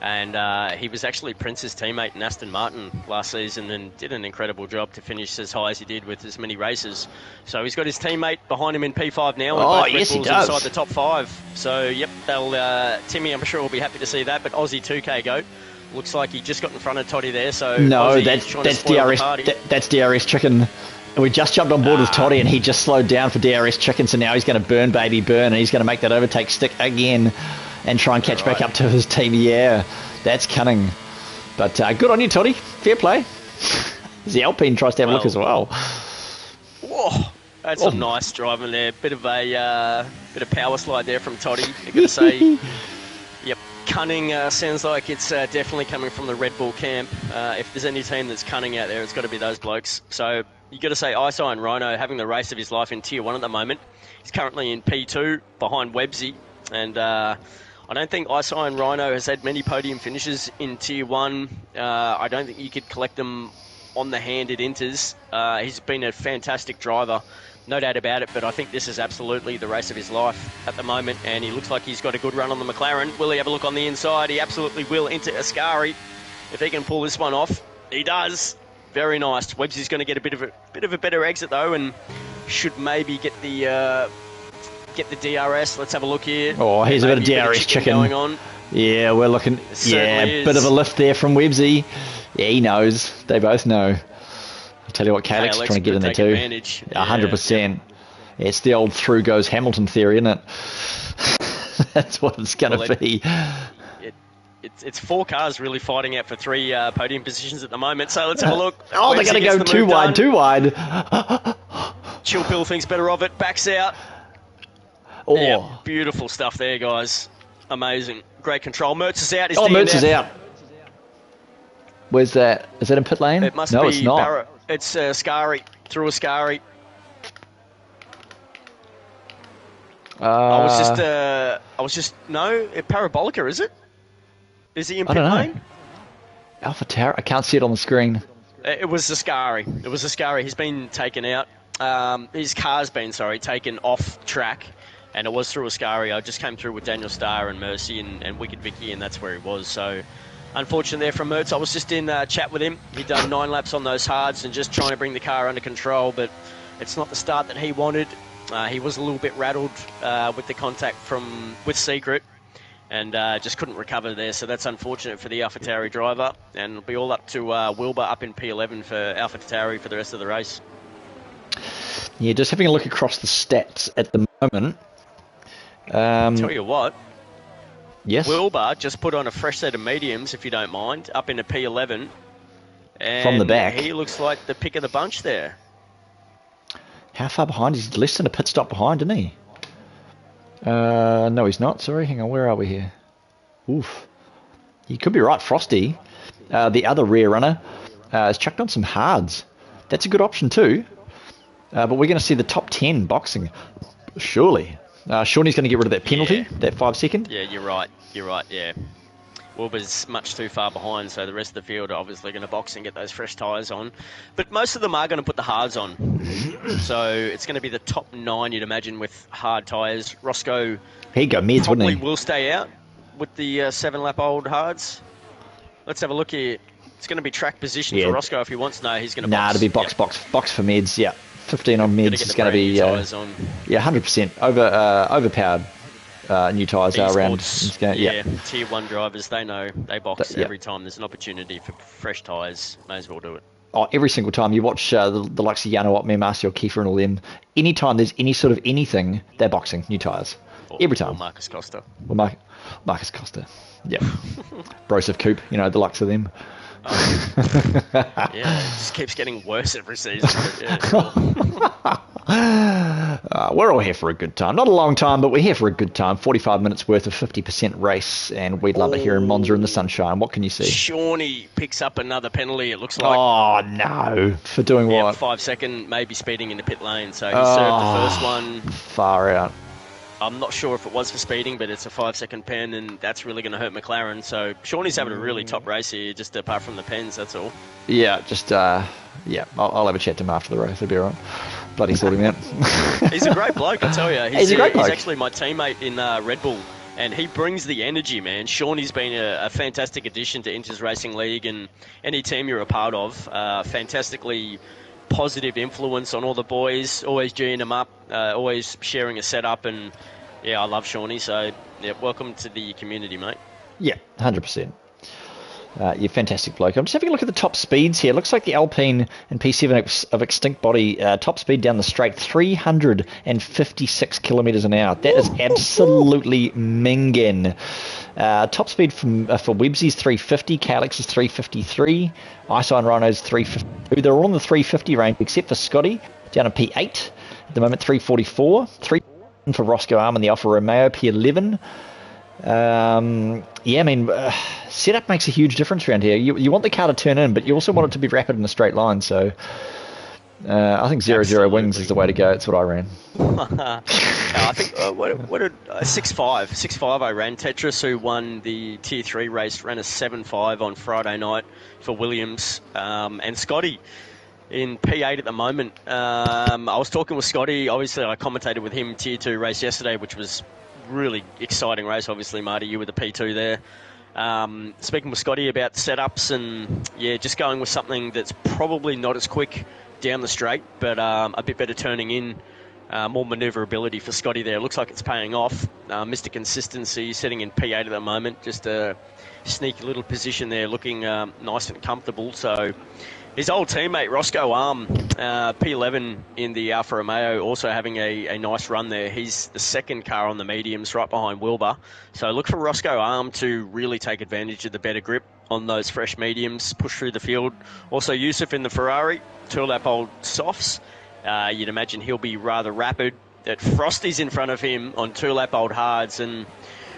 and he was actually Prince's teammate in Aston Martin last season and did an incredible job to finish as high as he did with as many races. So he's got his teammate behind him in P5 now. And both yes, Red Bulls he does. inside the top 5. So yep, Timmy, I'm sure will be happy to see that. But Aussie 2K Goat looks like he just got in front of Toddy there. So no, Aussie that's DRS. That's DRS Chicken. And we just jumped on board with Toddy, and he just slowed down for DRS Chicken, so now he's going to burn, baby, burn, and he's going to make that overtake stick again and try and catch back up to his team. Yeah, that's cunning. But good on you, Toddy. Fair play. The Alpine tries to have a look as well. Whoa, that's some nice driving there. Bit of power slide there from Toddy. I got to say, yep, cunning sounds like it's definitely coming from the Red Bull camp. If there's any team that's cunning out there, it's got to be those blokes. So you got to say, Ice Iron Rhino having the race of his life in Tier 1 at the moment. He's currently in P2 behind Webbsy, and I don't think Ice Iron Rhino has had many podium finishes in Tier 1. I don't think you could collect them on the hand it enters. He's been a fantastic driver, no doubt about it, but I think this is absolutely the race of his life at the moment, and he looks like he's got a good run on the McLaren. Will he have a look on the inside? He absolutely will into Ascari. If he can pull this one off, he does. Very nice. Webbsy's going to get a bit of a better exit though, and should maybe get the DRS. Let's have a look here. Oh, here's a bit of DRS chicken going on. Yeah, we're looking. Yeah, is. Bit of a lift there from Webbsy. Yeah, he knows. They both know. I tell you what, Calix trying to get in there too. 100%. Yeah, it's the old through goes Hamilton theory, isn't it? That's what it's going to be. It's 4 cars really fighting out for 3 podium positions at the moment. So let's have a look. Oh, they're going to go too wide. Chilpill thinks better of it. Backs out. Oh, yeah, beautiful stuff there, guys. Amazing. Great control. Mertz is out. Mertz is out. Where's that? Is that in pit lane? It must no, be it's not. Barrett. It's Ascari. Through Ascari. I was just no, Parabolica, is it? Is he in pit lane? Alpha Tower. I can't see it on the screen. It was Ascari. He's been taken out. His car's been, taken off track, and it was through Ascari. I just came through with Daniel Starr and Mercy and Wicked Vicky, and that's where he was. So, unfortunate there from Mertz. I was just in chat with him. He'd done 9 laps on those hards and just trying to bring the car under control, but it's not the start that he wanted. He was a little bit rattled with the contact with Secret, and just couldn't recover there. So that's unfortunate for the AlphaTauri driver, and it'll be all up to Wilbur up in P11 for AlphaTauri for the rest of the race. Yeah, just having a look across the stats at the moment. Tell you what. Yes. Wilbur just put on a fresh set of mediums, if you don't mind, up into P11. And from the back. He looks like the pick of the bunch there. How far behind? He's less than a pit stop behind, isn't he? No, he's not. Sorry, hang on. Where are we here? Oof. You could be right. Frosty, the other rear runner, has chucked on some hards. That's a good option too. But we're going to see the top 10 boxing, surely. Shawnee's going to get rid of that penalty, that 5 second. Yeah, you're right, yeah. Wilbur's much too far behind, so the rest of the field are obviously going to box and get those fresh tyres on. But most of them are going to put the hards on. So it's going to be the top 9, you'd imagine, with hard tyres. Roscoe Here you go, Meds, probably wouldn't he? will stay out with the 7-lap-old hards. Let's have a look here. It's going to be track position for Roscoe if he wants. No, he's going to box. It'll be box for Meds, yeah. 15 on Meds is going to be... yeah, 100%. Overpowered. new tyres are around. Yeah, Tier 1 drivers, they know they box every time there's an opportunity for fresh tyres. May as well do it. Oh, every single time you watch the likes of Yano, Otme, Marcio, Kiefer, and all them, anytime there's any sort of anything, they're boxing new tyres. Every time. Or Marcus Costa. Well, Marcus Costa. Yeah. Broseph Coupe, the likes of them. Yeah, it just keeps getting worse every season. We're all here for a good time. Not a long time, but we're here for a good time. 45 minutes worth of 50% race, and we'd love it here in Monza in the sunshine. What can you see? Shawnee picks up another penalty, it looks like. Oh, no. For doing what? 5 second, maybe speeding in the pit lane. So he served the first one. Far out. I'm not sure if it was for speeding, but it's a 5 second pen, and that's really going to hurt McLaren. So Shawnee's having a really top race here, just apart from the pens, that's all. Yeah, just, I'll have a chat to him after the race. It'll be all right. Bloody sorting out. He's a great bloke, I tell you. He's a great bloke. He's actually my teammate in Red Bull, and he brings the energy, man. Shawnee's been a fantastic addition to Inters Racing League, and any team you're a part of, fantastically positive influence on all the boys, always G'ing them up, always sharing a setup, and I love Shawnee, so welcome to the community, mate. Yeah, 100%. You're a fantastic bloke. I'm just having a look at the top speeds here. Looks like the Alpine and P7 of Extinct Body, top speed down the straight, 356 kilometres an hour. That is absolutely minging. Top speed for Websy's 350, KLX is 353, ISO and Rhino's 352. They're all in the 350 range except for Scotty, down at P8. At the moment, 344. 3 for Roscoe Arm and the Alfa Romeo, P11. Setup makes a huge difference around here. You want the car to turn in, but you also want it to be rapid in a straight line. So I think 0-0 wings is the way to go. That's what I ran. I think what did 6.5 I ran. Tetris, who won the Tier 3 race, ran a 7.5 on Friday night for Williams, and Scotty in P8 at the moment. I was talking with Scotty. Obviously, I commentated with him Tier 2 race yesterday, which was really exciting race. Obviously, Marty, you were the P2 there. Speaking with Scotty about setups and just going with something that's probably not as quick down the straight, but a bit better turning in, more manoeuvrability for Scotty there. Looks like it's paying off. Mr. Consistency sitting in P8 at the moment, just a sneaky little position there, looking nice and comfortable. So his old teammate Roscoe Arm, P11 in the Alfa Romeo, also having a nice run there. He's the second car on the mediums, right behind Wilbur. So look for Roscoe Arm to really take advantage of the better grip on those fresh mediums, push through the field. Also Yusuf in the Ferrari, two-lap old softs. You'd imagine he'll be rather rapid. That Frosty's in front of him on two-lap old hards, and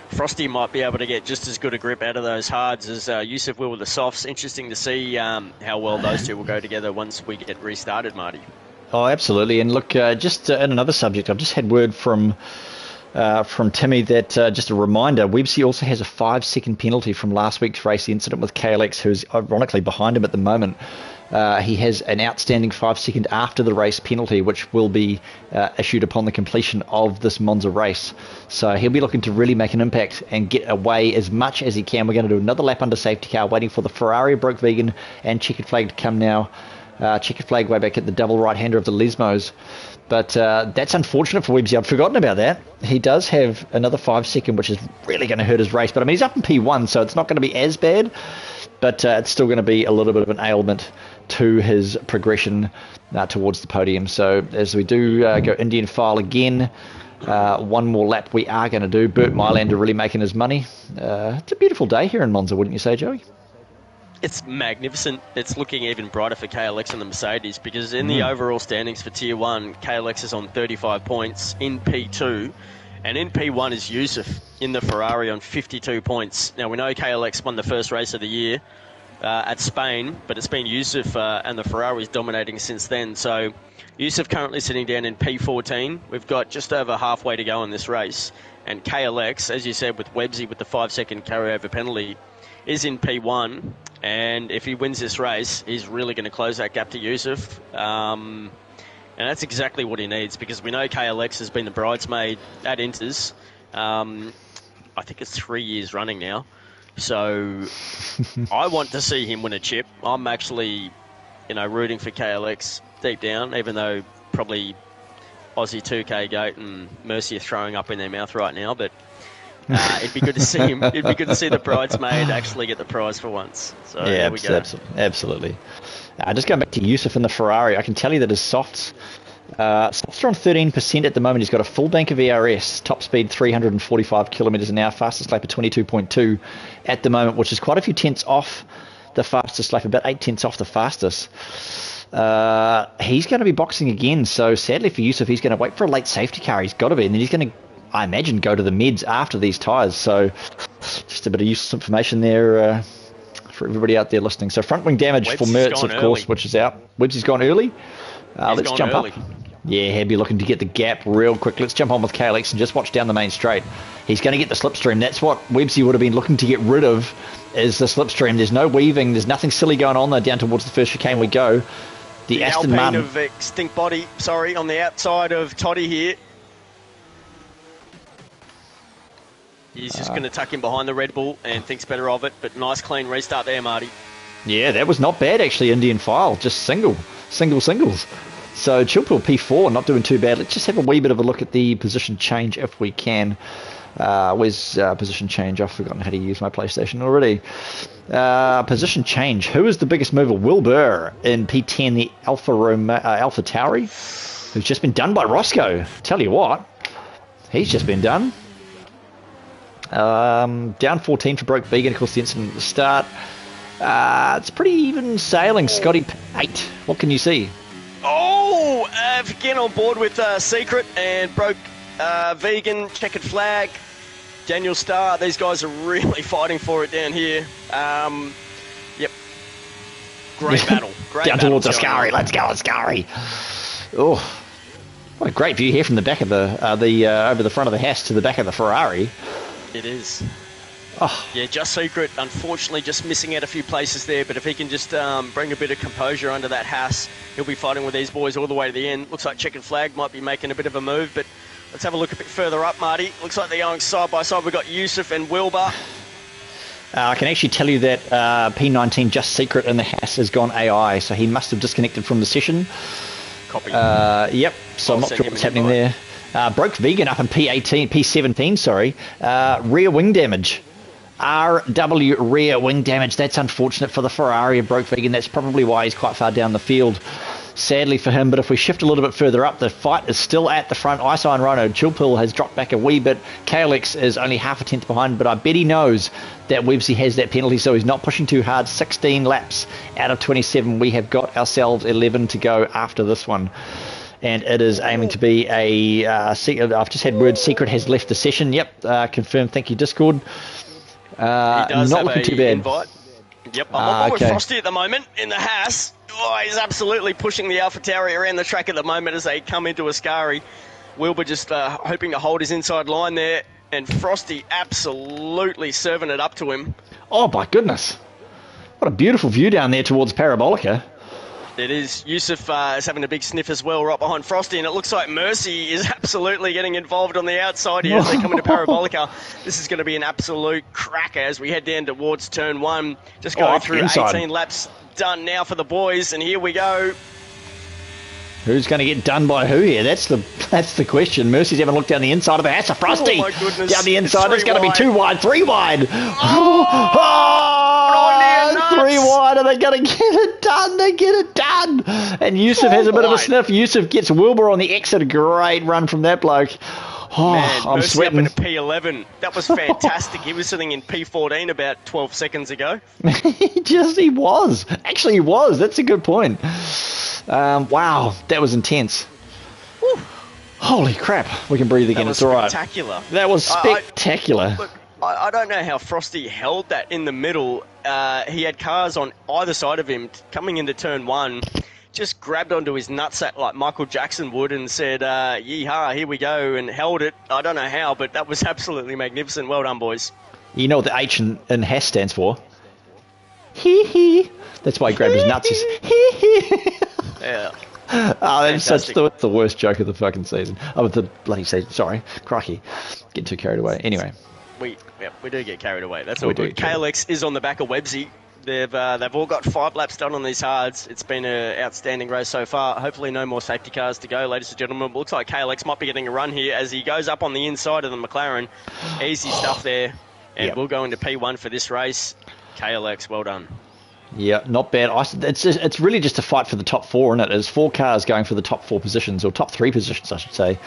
Frosty might be able to get just as good a grip out of those hards as Yusuf will with the softs. Interesting to see how well those two will go together once we get restarted, Marty. Oh, absolutely. And look, just in another subject, I've just had word from Timmy that, just a reminder, Websy also has a 5-second penalty from last week's race, the incident with KLX, who's ironically behind him at the moment. He has an outstanding 5-second after the race penalty, which will be issued upon the completion of this Monza race. So he'll be looking to really make an impact and get away as much as he can. We're going to do another lap under safety car, waiting for the Ferrari, Broke Vegan, and Checkered Flag to come now. Checkered Flag way back at the double right-hander of the Lesmos. But that's unfortunate for Websy. I'd forgotten about that. He does have another 5-second, which is really going to hurt his race. But I mean, he's up in P1, so it's not going to be as bad. But it's still going to be a little bit of an ailment to his progression towards the podium. So as we do go Indian file again, one more lap we are going to do. Burt Mylander really making his money. It's a beautiful day here in Monza, wouldn't you say, Joey? It's magnificent. It's looking even brighter for KLX and the Mercedes, because in the overall standings for Tier 1, KLX is on 35 points in P2, and in P1 is Yusuf in the Ferrari on 52 points. Now, we know KLX won the first race of the year at Spain, but it's been Yusuf and the Ferraris dominating since then. So Yusuf currently sitting down in P14. We've got just over halfway to go in this race, and KLX, as you said, with Websy with the 5-second carryover penalty, is in P1, and if he wins this race, he's really going to close that gap to Yusuf. And that's exactly what he needs, because we know KLX has been the bridesmaid at Inters. I think it's 3 years running now. So I want to see him win a chip. I'm actually, rooting for KLX deep down, even though probably Aussie 2K Goat and Mercy are throwing up in their mouth right now. But It'd be good to see him. It'd be good to see the bridesmaid actually get the prize for once. So Yeah, there we go. absolutely. Just going back to Yusuf in the Ferrari, I can tell you that his softs are on 13% at the moment. He's got a full bank of ERS, top speed 345 kilometers an hour, fastest lap of 22.2 at the moment, which is quite a few tenths off the fastest lap, about 8 tenths off the fastest. He's going to be boxing again, so sadly for Yusuf, he's going to wait for a late safety car. He's got to be, and then he's going to, I imagine, go to the meds after these tyres. So just a bit of useful information there for everybody out there listening. So front wing damage for Mertz, of course, which is out. Webbsy's gone early. Let's jump up. Yeah, he'd be looking to get the gap real quick. Let's jump on with KLX and just watch down the main straight. He's going to get the slipstream. That's what Webbsy would have been looking to get rid of, is the slipstream. There's no weaving. There's nothing silly going on there. Down towards the first chicane we go. The Aston Alpine Martin of Extinct Body, on the outside of Toddy here. He's just going to tuck in behind the Red Bull and thinks better of it, but nice clean restart there, Marty. Yeah, that was not bad actually, Indian file. Just singles. So Chilpil P4, not doing too bad. Let's just have a wee bit of a look at the position change if we can. Where's position change? I've forgotten how to use my PlayStation already. Position change. Who is the biggest mover? Wilbur in P10, the Alpha Tauri, who's just been done by Roscoe. Tell you what, he's just been done. Down 14 for Broke Vegan, of course, the incident at the start. It's pretty even sailing. Scotty 8. What can you see? Oh, again on board with Secret and Broke Vegan, Checkered Flag, Daniel Starr. These guys are really fighting for it down here. Yep. Great battle. Great down battle towards Ascari. Let's go, Ascari. Oh, what a great view here from the back of over the front of the Haas to the back of the Ferrari. It is. Oh. Yeah, Just Secret, unfortunately, just missing out a few places there, but if he can just bring a bit of composure under that Haas, he'll be fighting with these boys all the way to the end. Looks like Checkered Flag might be making a bit of a move, but let's have a look a bit further up, Marty. Looks like they're going side by side. We've got Yusuf and Wilbur. I can actually tell you that P19 Just Secret in the Haas has gone AI, so he must have disconnected from the session. Copy. Yep, so I'm not sure what's happening there. Broke Vegan up in P17, sorry. Rear wing damage. RW rear wing damage. That's unfortunate for the Ferrari of Broke Vegan. That's probably why he's quite far down the field, sadly for him. But if we shift a little bit further up, the fight is still at the front. Ice Iron Rhino, Chilpil has dropped back a wee bit. KLX is only half a tenth behind, but I bet he knows that Webbsy has that penalty, so he's not pushing too hard. 16 laps out of 27. We have got ourselves 11 to go after this one. And it is aiming to be a... I've just had word Secret has left the session. Yep, confirmed. Thank you, Discord. He does not have looking too bad. Invite. Yep, I'm on board with Frosty at the moment in the Haas. Oh, he's absolutely pushing the Alpha Tauri around the track at the moment as they come into Ascari. Wilbur just hoping to hold his inside line there, and Frosty absolutely serving it up to him. Oh, my goodness. What a beautiful view down there towards Parabolica. It is. Yusuf is having a big sniff as well right behind Frosty, and it looks like Mercy is absolutely getting involved on the outside here as they come into Parabolica. This is going to be an absolute cracker as we head down towards turn one. Just going through inside. 18 laps done now for the boys, and here we go. Who's going to get done by who here? That's the question. Mercy's having a look down the inside of the Haas. Frosty! Oh my goodness. Down the inside. It's going to be 2 wide, 3 wide. Oh, 3 wide, and they're going to get it done. They get it done. And Yusuf has a bit of a sniff. Yusuf gets Wilbur on the exit. A great run from that bloke. Oh, man, I'm Mercy sweating. Up in P11. That was fantastic. He was sitting in P14 about 12 seconds ago. He was. Actually, he was. That's a good point. Wow, that was intense. Whew. Holy crap, we can breathe again. It's all right. Spectacular. That was spectacular. I don't know how Frosty held that in the middle. He had cars on either side of him coming into turn one. Just grabbed onto his nutsack like Michael Jackson would and said, yeehaw, here we go, and held it. I don't know how, but that was absolutely magnificent. Well done, boys. You know what the H in Haas stands for? Hee hee. That's why he grabbed his nuts. Hee hee. Yeah. That's the worst joke of the fucking season. Oh, the bloody season. Sorry. Crikey. Getting too carried away. Anyway. We do get carried away. That's all good. KLX is on the back of Webbsy. They've all got 5 laps done on these hards. It's been an outstanding race so far. Hopefully no more safety cars to go, ladies and gentlemen. Looks like KLX might be getting a run here as he goes up on the inside of the McLaren. Easy stuff there. And we'll go into P1 for this race. KLX, well done. Yeah, not bad. It's really just a fight for the top 4, isn't it? There's 4 cars going for the top 4 positions, or top 3 positions, I should say.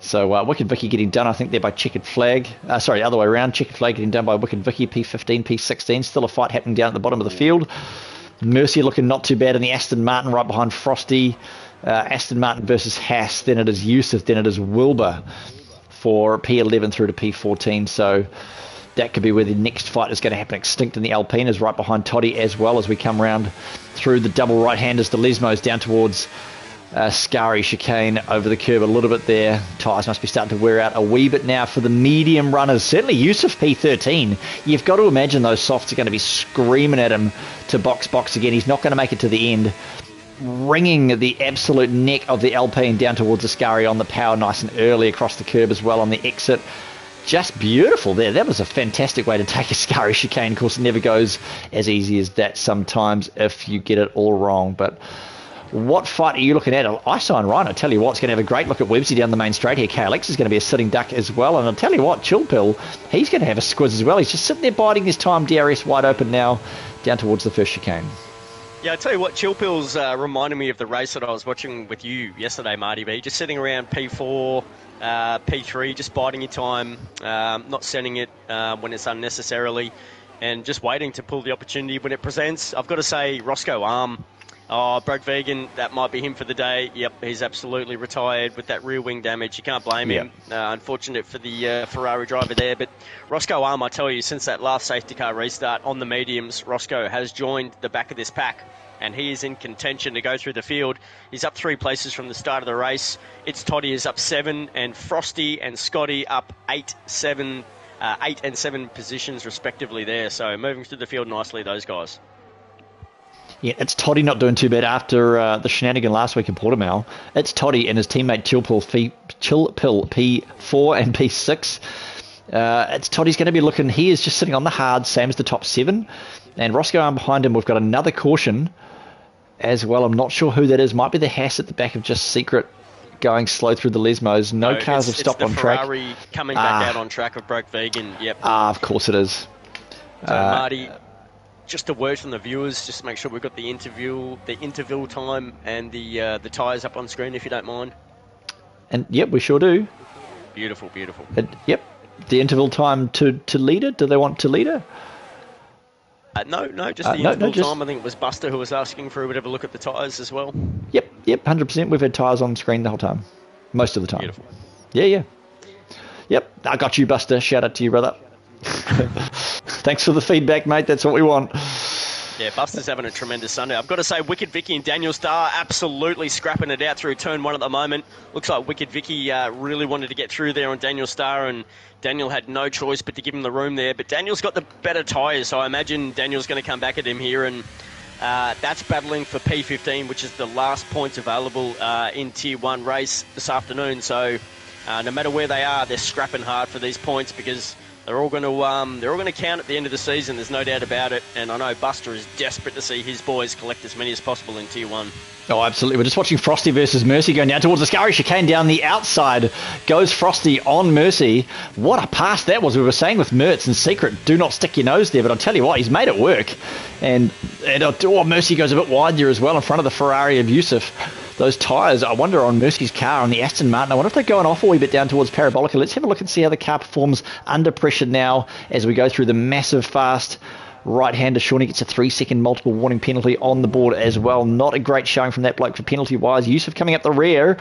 So Wicked Vicky getting done, I think, there by Checkered Flag. Sorry, other way around. Checkered Flag getting done by Wicked Vicky, P15, P16. Still a fight happening down at the bottom of the field. Mercy looking not too bad in the Aston Martin right behind Frosty. Aston Martin versus Haas. Then it is Yusuf. Then it is Wilbur for P11 through to P14. So that could be where the next fight is going to happen. Extinct in the Alpine is right behind Toddy as well as we come round through the double right-handers. The Lesmos down towards Scary chicane over the curb a little bit there. Tyres must be starting to wear out a wee bit now for the medium runners. Certainly Yusuf P13. You've got to imagine those softs are going to be screaming at him to box again. He's not going to make it to the end. Ringing the absolute neck of the Alpine down towards the Scary on the power nice and early across the curb as well on the exit. Just beautiful there. That was a fantastic way to take a Scary chicane. Of course, it never goes as easy as that sometimes if you get it all wrong. But what fight are you looking at? ISO and Ryan, I tell you what, it's going to have a great look at Websy down the main straight here. KLX is going to be a sitting duck as well. And I'll tell you what, Chill Pill, he's going to have a squiz as well. He's just sitting there biding his time. DRS wide open now down towards the first chicane. Yeah, I tell you what, Chill Pill's reminded me of the race that I was watching with you yesterday, Marty B. Just sitting around P4, P3, just biding your time, not sending it when it's unnecessarily, and just waiting to pull the opportunity when it presents. I've got to say, Roscoe Arm, Broke Vegan, that might be him for the day. Yep, he's absolutely retired with that rear wing damage. You can't blame him. Unfortunate for the Ferrari driver there. But Roscoe Arm, I tell you, since that last safety car restart on the mediums, Roscoe has joined the back of this pack, and he is in contention to go through the field. He's up 3 places from the start of the race. It's Toddy is up 7, and Frosty and Scotty up 8 and 7 positions respectively there. So moving through the field nicely, those guys. Yeah, it's Toddy not doing too bad after the shenanigan last week in Portimao. It's Toddy and his teammate Chill Pill P4 and P6. It's Toddy's going to be looking, he is just sitting on the hard, same as the top 7. And Roscoe Arm behind him, we've got another caution as well. I'm not sure who that is. Might be the Haas at the back of Just Secret going slow through the Lesmos. No cars have stopped on track. It's the Ferrari coming back out on track of Broke Vegan. Yep. Of course it is. So Marty, just a word from the viewers, just to make sure we've got the interval time and the tyres up on screen, if you don't mind. And yep, we sure do. Beautiful, beautiful. Yep, the interval time to leader. Do they want to leader? No, just the interval time. I think it was Buster who was asking for a bit of a look at the tyres as well. Yep, 100%. We've had tyres on screen the whole time, most of the time. Beautiful. Yeah. Yep, I got you, Buster. Shout out to you, brother. Thanks for the feedback, mate. That's what we want. Yeah, Buster's having a tremendous Sunday. I've got to say, Wicked Vicky and Daniel Starr absolutely scrapping it out through turn 1 at the moment. Looks like Wicked Vicky really wanted to get through there on Daniel Starr, and Daniel had no choice but to give him the room there. But Daniel's got the better tyres, so I imagine Daniel's going to come back at him here, and that's battling for P15, which is the last points available in Tier 1 race this afternoon. So no matter where they are, they're scrapping hard for these points because they're all going to count at the end of the season. There's no doubt about it. And I know Buster is desperate to see his boys collect as many as possible in Tier 1. Oh, absolutely. We're just watching Frosty versus Mercy going down towards the Scary chicane down the outside. Goes Frosty on Mercy. What a pass that was. We were saying with Mertz and Secret, do not stick your nose there. But I'll tell you what, he's made it work. And Mercy goes a bit wide there as well in front of the Ferrari of Yusuf. Those tyres, I wonder on Mercy's car, on the Aston Martin, I wonder if they're going off a wee bit down towards Parabolica. Let's have a look and see how the car performs under pressure now as we go through the massive fast right-hander. Shawnee gets a 3-second multiple warning penalty on the board as well. Not a great showing from that bloke for penalty-wise. Yusuf coming up the rear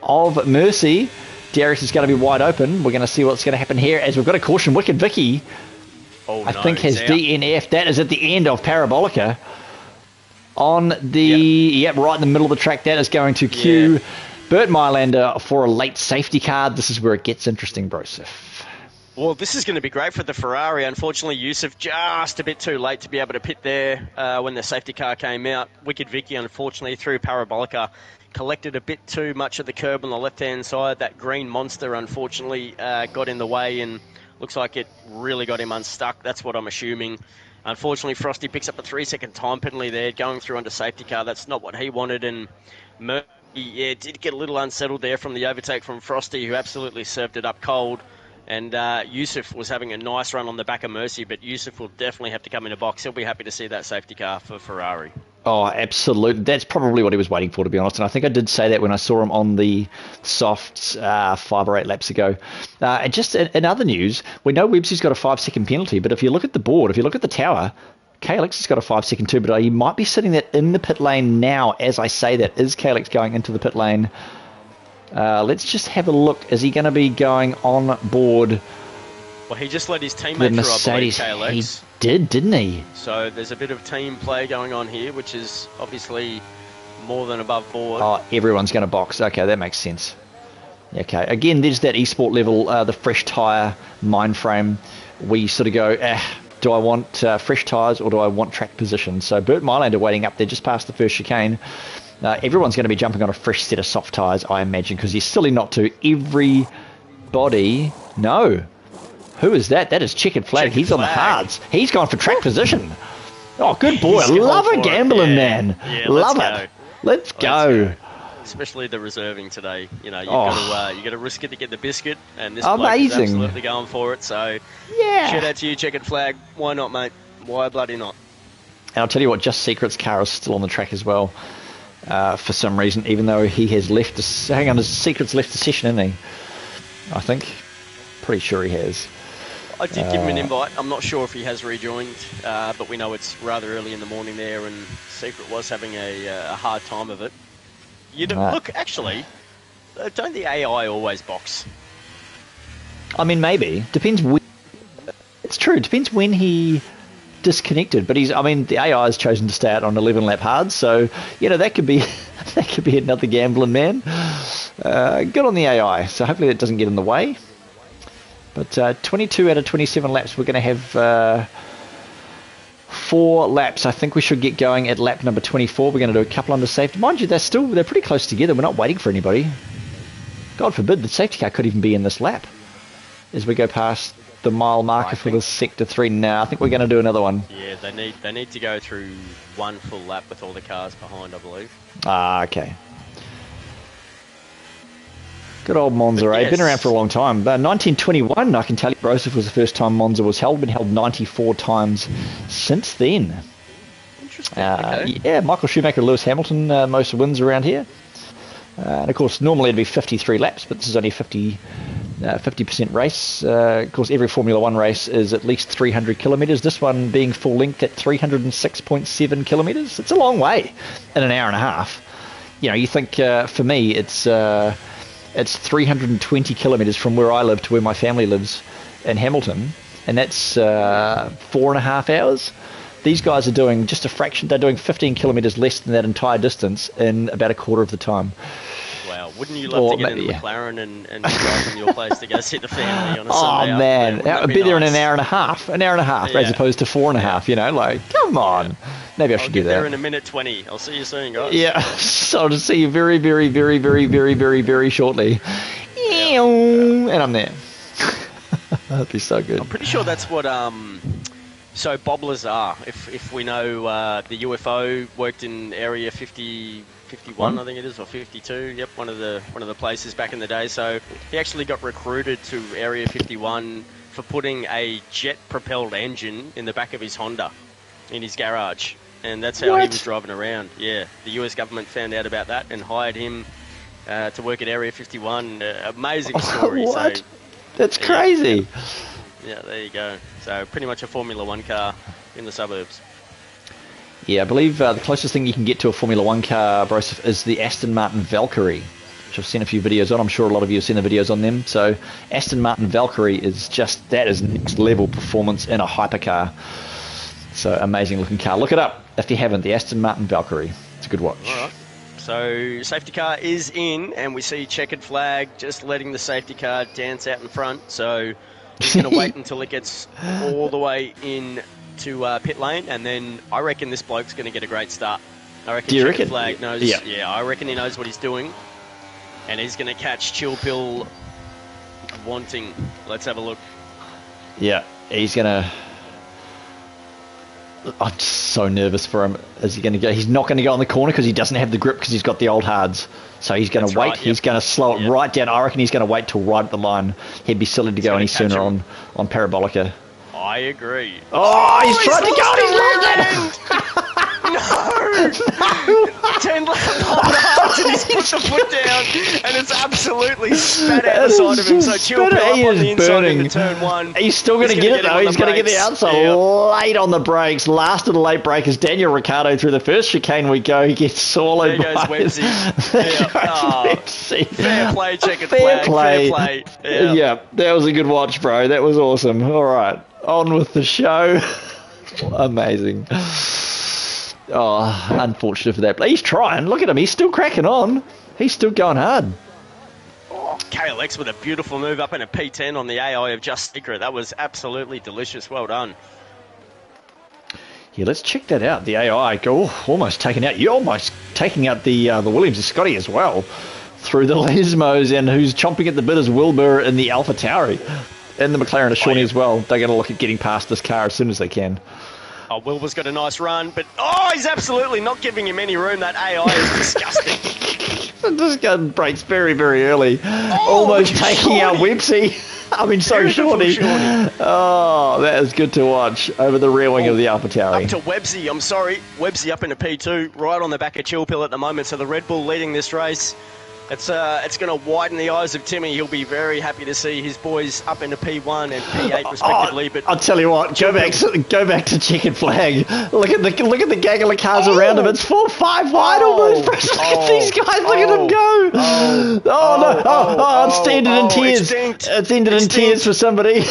of Mercy. Darius is going to be wide open. We're going to see what's going to happen here as we've got a caution. Wicked Vicky, I think, has DNF. That is at the end of Parabolica. On the, right in the middle of the track, that is going to queue Bert Mylander for a late safety card. This is where it gets interesting, Broseph. Well, this is going to be great for the Ferrari. Unfortunately, Yusuf just a bit too late to be able to pit there when the safety car came out. Wicked Vicky, unfortunately, through Parabolica, collected a bit too much of the curb on the left-hand side. That green monster, unfortunately, got in the way and looks like it really got him unstuck. That's what I'm assuming. Unfortunately, Frosty picks up a 3-second time penalty there, going through under safety car. That's not what he wanted, and Murphy, did get a little unsettled there from the overtake from Frosty, who absolutely served it up cold. And Yusuf was having a nice run on the back of Mercy, but Yusuf will definitely have to come in a box. He'll be happy to see that safety car for Ferrari. Oh, absolutely. That's probably what he was waiting for, to be honest. And I think I did say that when I saw him on the softs 5 or 8 laps ago. And just in other news, we know Websy's got a 5-second penalty, but if you look at the board, if you look at the tower, KLX has got a 5-second too, but he might be sitting that in the pit lane now as I say that. Is KLX going into the pit lane? Let's just have a look. Is he going to be going on board? Well, he just let his teammate through, I believe, KLX. He did, didn't he? So there's a bit of team play going on here, which is obviously more than above board. Oh, everyone's going to box. Okay, that makes sense. Okay, again, there's that esport level, the fresh tyre mind frame. We sort of go, do I want fresh tyres or do I want track position? So Bert Mylander waiting up there just past the first chicane. Everyone's going to be jumping on a fresh set of soft tyres, I imagine, because he's silly not to. Everybody, no. Who is that? That is Checkered Flag. He's on the hards. He's gone for track position. Oh, good boy. Love a gambling, man. Yeah, love it. Let's go. Especially the reserving today. You know, you've got to risk it to get the biscuit, and this bloke is amazing. absolutely going for it. So, yeah. Shout out to you, Checkered Flag. Why not, mate? Why bloody not? And I'll tell you what, Just Secret's car is still on the track as well. For some reason, even though he has left hang on, Secret's left the session, isn't he? I think. Pretty sure he has. I did give him an invite. I'm not sure if he has rejoined, but we know it's rather early in the morning there, and Secret was having a hard time of it. Look, actually, don't the AI always box? I mean, maybe. Depends when. It's true. Depends when he disconnected. But the AI has chosen to stay out on 11 lap hard, so that could be another gambling man. Good on the AI. So hopefully that doesn't get in the way. But 22 out of 27 laps, we're going to have 4 laps. I think we should get going at lap number 24. We're going to do a couple under safety. Mind you, they're pretty close together. We're not waiting for anybody. God forbid the safety car could even be in this lap as we go past the mile marker for the sector 3. Now, I think we're going to do another one. Yeah, they need to go through one full lap with all the cars behind, I believe. Okay. Good old Monza, eh? Yes. Been around for a long time. 1921, I can tell you, Broseph was the first time Monza was held. Been held 94 times since then. Interesting. Okay. Yeah, Michael Schumacher, Lewis Hamilton, most wins around here. And of course, normally it'd be 53 laps, but this is only 50% race. Of course, every Formula One race is at least 300 kilometres. This one being full length at 306.7 kilometres. It's a long way in an hour and a half. You think for me, it's 320 kilometres from where I live to where my family lives in Hamilton, and that's 4.5 hours. These guys are doing just a fraction. They're doing 15 kilometres less than that entire distance in about a quarter of the time. Wow, wouldn't you love to get in the McLaren and drive from your place to go see the family on a Sunday? Oh man, I'd be there in an hour and a half, as opposed to 4.5. Come on. Maybe I should do that. I'll get there in a minute 20. I'll see you soon, guys. Yeah, so I'll just see you very, very, very, very, very, very, very shortly. Yeah. And I'm there. That'd be so good. I'm pretty sure that's what so bobblers are. If we know the UFO worked in Area 51, I think it is, or 52. Yep, one of the places back in the day. So he actually got recruited to Area 51 for putting a jet-propelled engine in the back of his Honda in his garage. And that's how he was driving around. Yeah, the US government found out about that and hired him to work at Area 51. Amazing story. What? So, that's crazy. Yeah, there you go. So pretty much a Formula One car in the suburbs. Yeah, I believe the closest thing you can get to a Formula One car, Broseph, is the Aston Martin Valkyrie, which I've seen a few videos on. I'm sure a lot of you have seen the videos on them. So Aston Martin Valkyrie is that is next level performance in a hypercar. So amazing looking car. Look it up if you haven't. The Aston Martin Valkyrie. It's a good watch. All right. So safety car is in, and we see Checkered Flag just letting the safety car dance out in front. So he's going to wait until it gets all the way in to pit lane, and then I reckon this bloke's going to get a great start. I reckon Checkered Flag knows. Yeah, I reckon he knows what he's doing, and he's going to catch Chill Pill wanting. Let's have a look. Yeah, he's going to. I'm just so nervous for him. Is he going to go? He's not going to go on the corner because he doesn't have the grip because he's got the old hards. So he's going to wait. Right, He's going to slow it right down. I reckon he's going to wait till right at the line. He'd be silly to go any sooner on Parabolica. I agree. Oh, he's tried to go. He's lost it. No! 10 lap hards and he's put the foot down and it's absolutely spat out the side of him. So Chilpil up on the inside into turn 1. He's still going to get it though. He's going to get the outside late on the brakes. Last of the late breakers, Daniel Ricciardo through the first chicane we go. He gets swallowed. There goes Websy. Fair play, checkered flag. Fair play. Yeah, that was a good watch, bro. That was awesome. All right, on with the show. Amazing. Oh, unfortunate for that. But he's trying. Look at him. He's still cracking on. He's still going hard. KLX with a beautiful move up in a P10 on the AI of Just Secret. That was absolutely delicious. Well done. Yeah, let's check that out. The AI almost taking out. You're almost taking out the Williams and Scotty as well through the Lesmos, and who's chomping at the bit is Wilbur in the Alpha Tauri and the McLaren of Shawnee as well. They're going to look at getting past this car as soon as they can. Oh, Wilbur's got a nice run, but he's absolutely not giving him any room. That AI is disgusting. This gun breaks very, very early. Almost taking out Websy. I mean, so Shawnee. Oh, that is good to watch over the rear wing of the Alpha Tauri. Up to Websy, I'm sorry. Websy up into P2, right on the back of Chilpil at the moment. So the Red Bull leading this race. It's going to widen the eyes of Timmy. He'll be very happy to see his boys up into P1 and P8 respectively. But I'll tell you what, go back to checkered flag. Look at the gaggle of cars around him. It's 4-5 wide almost. Look at these guys. Look at them go. It's ended in tears. It's ended in tears for somebody.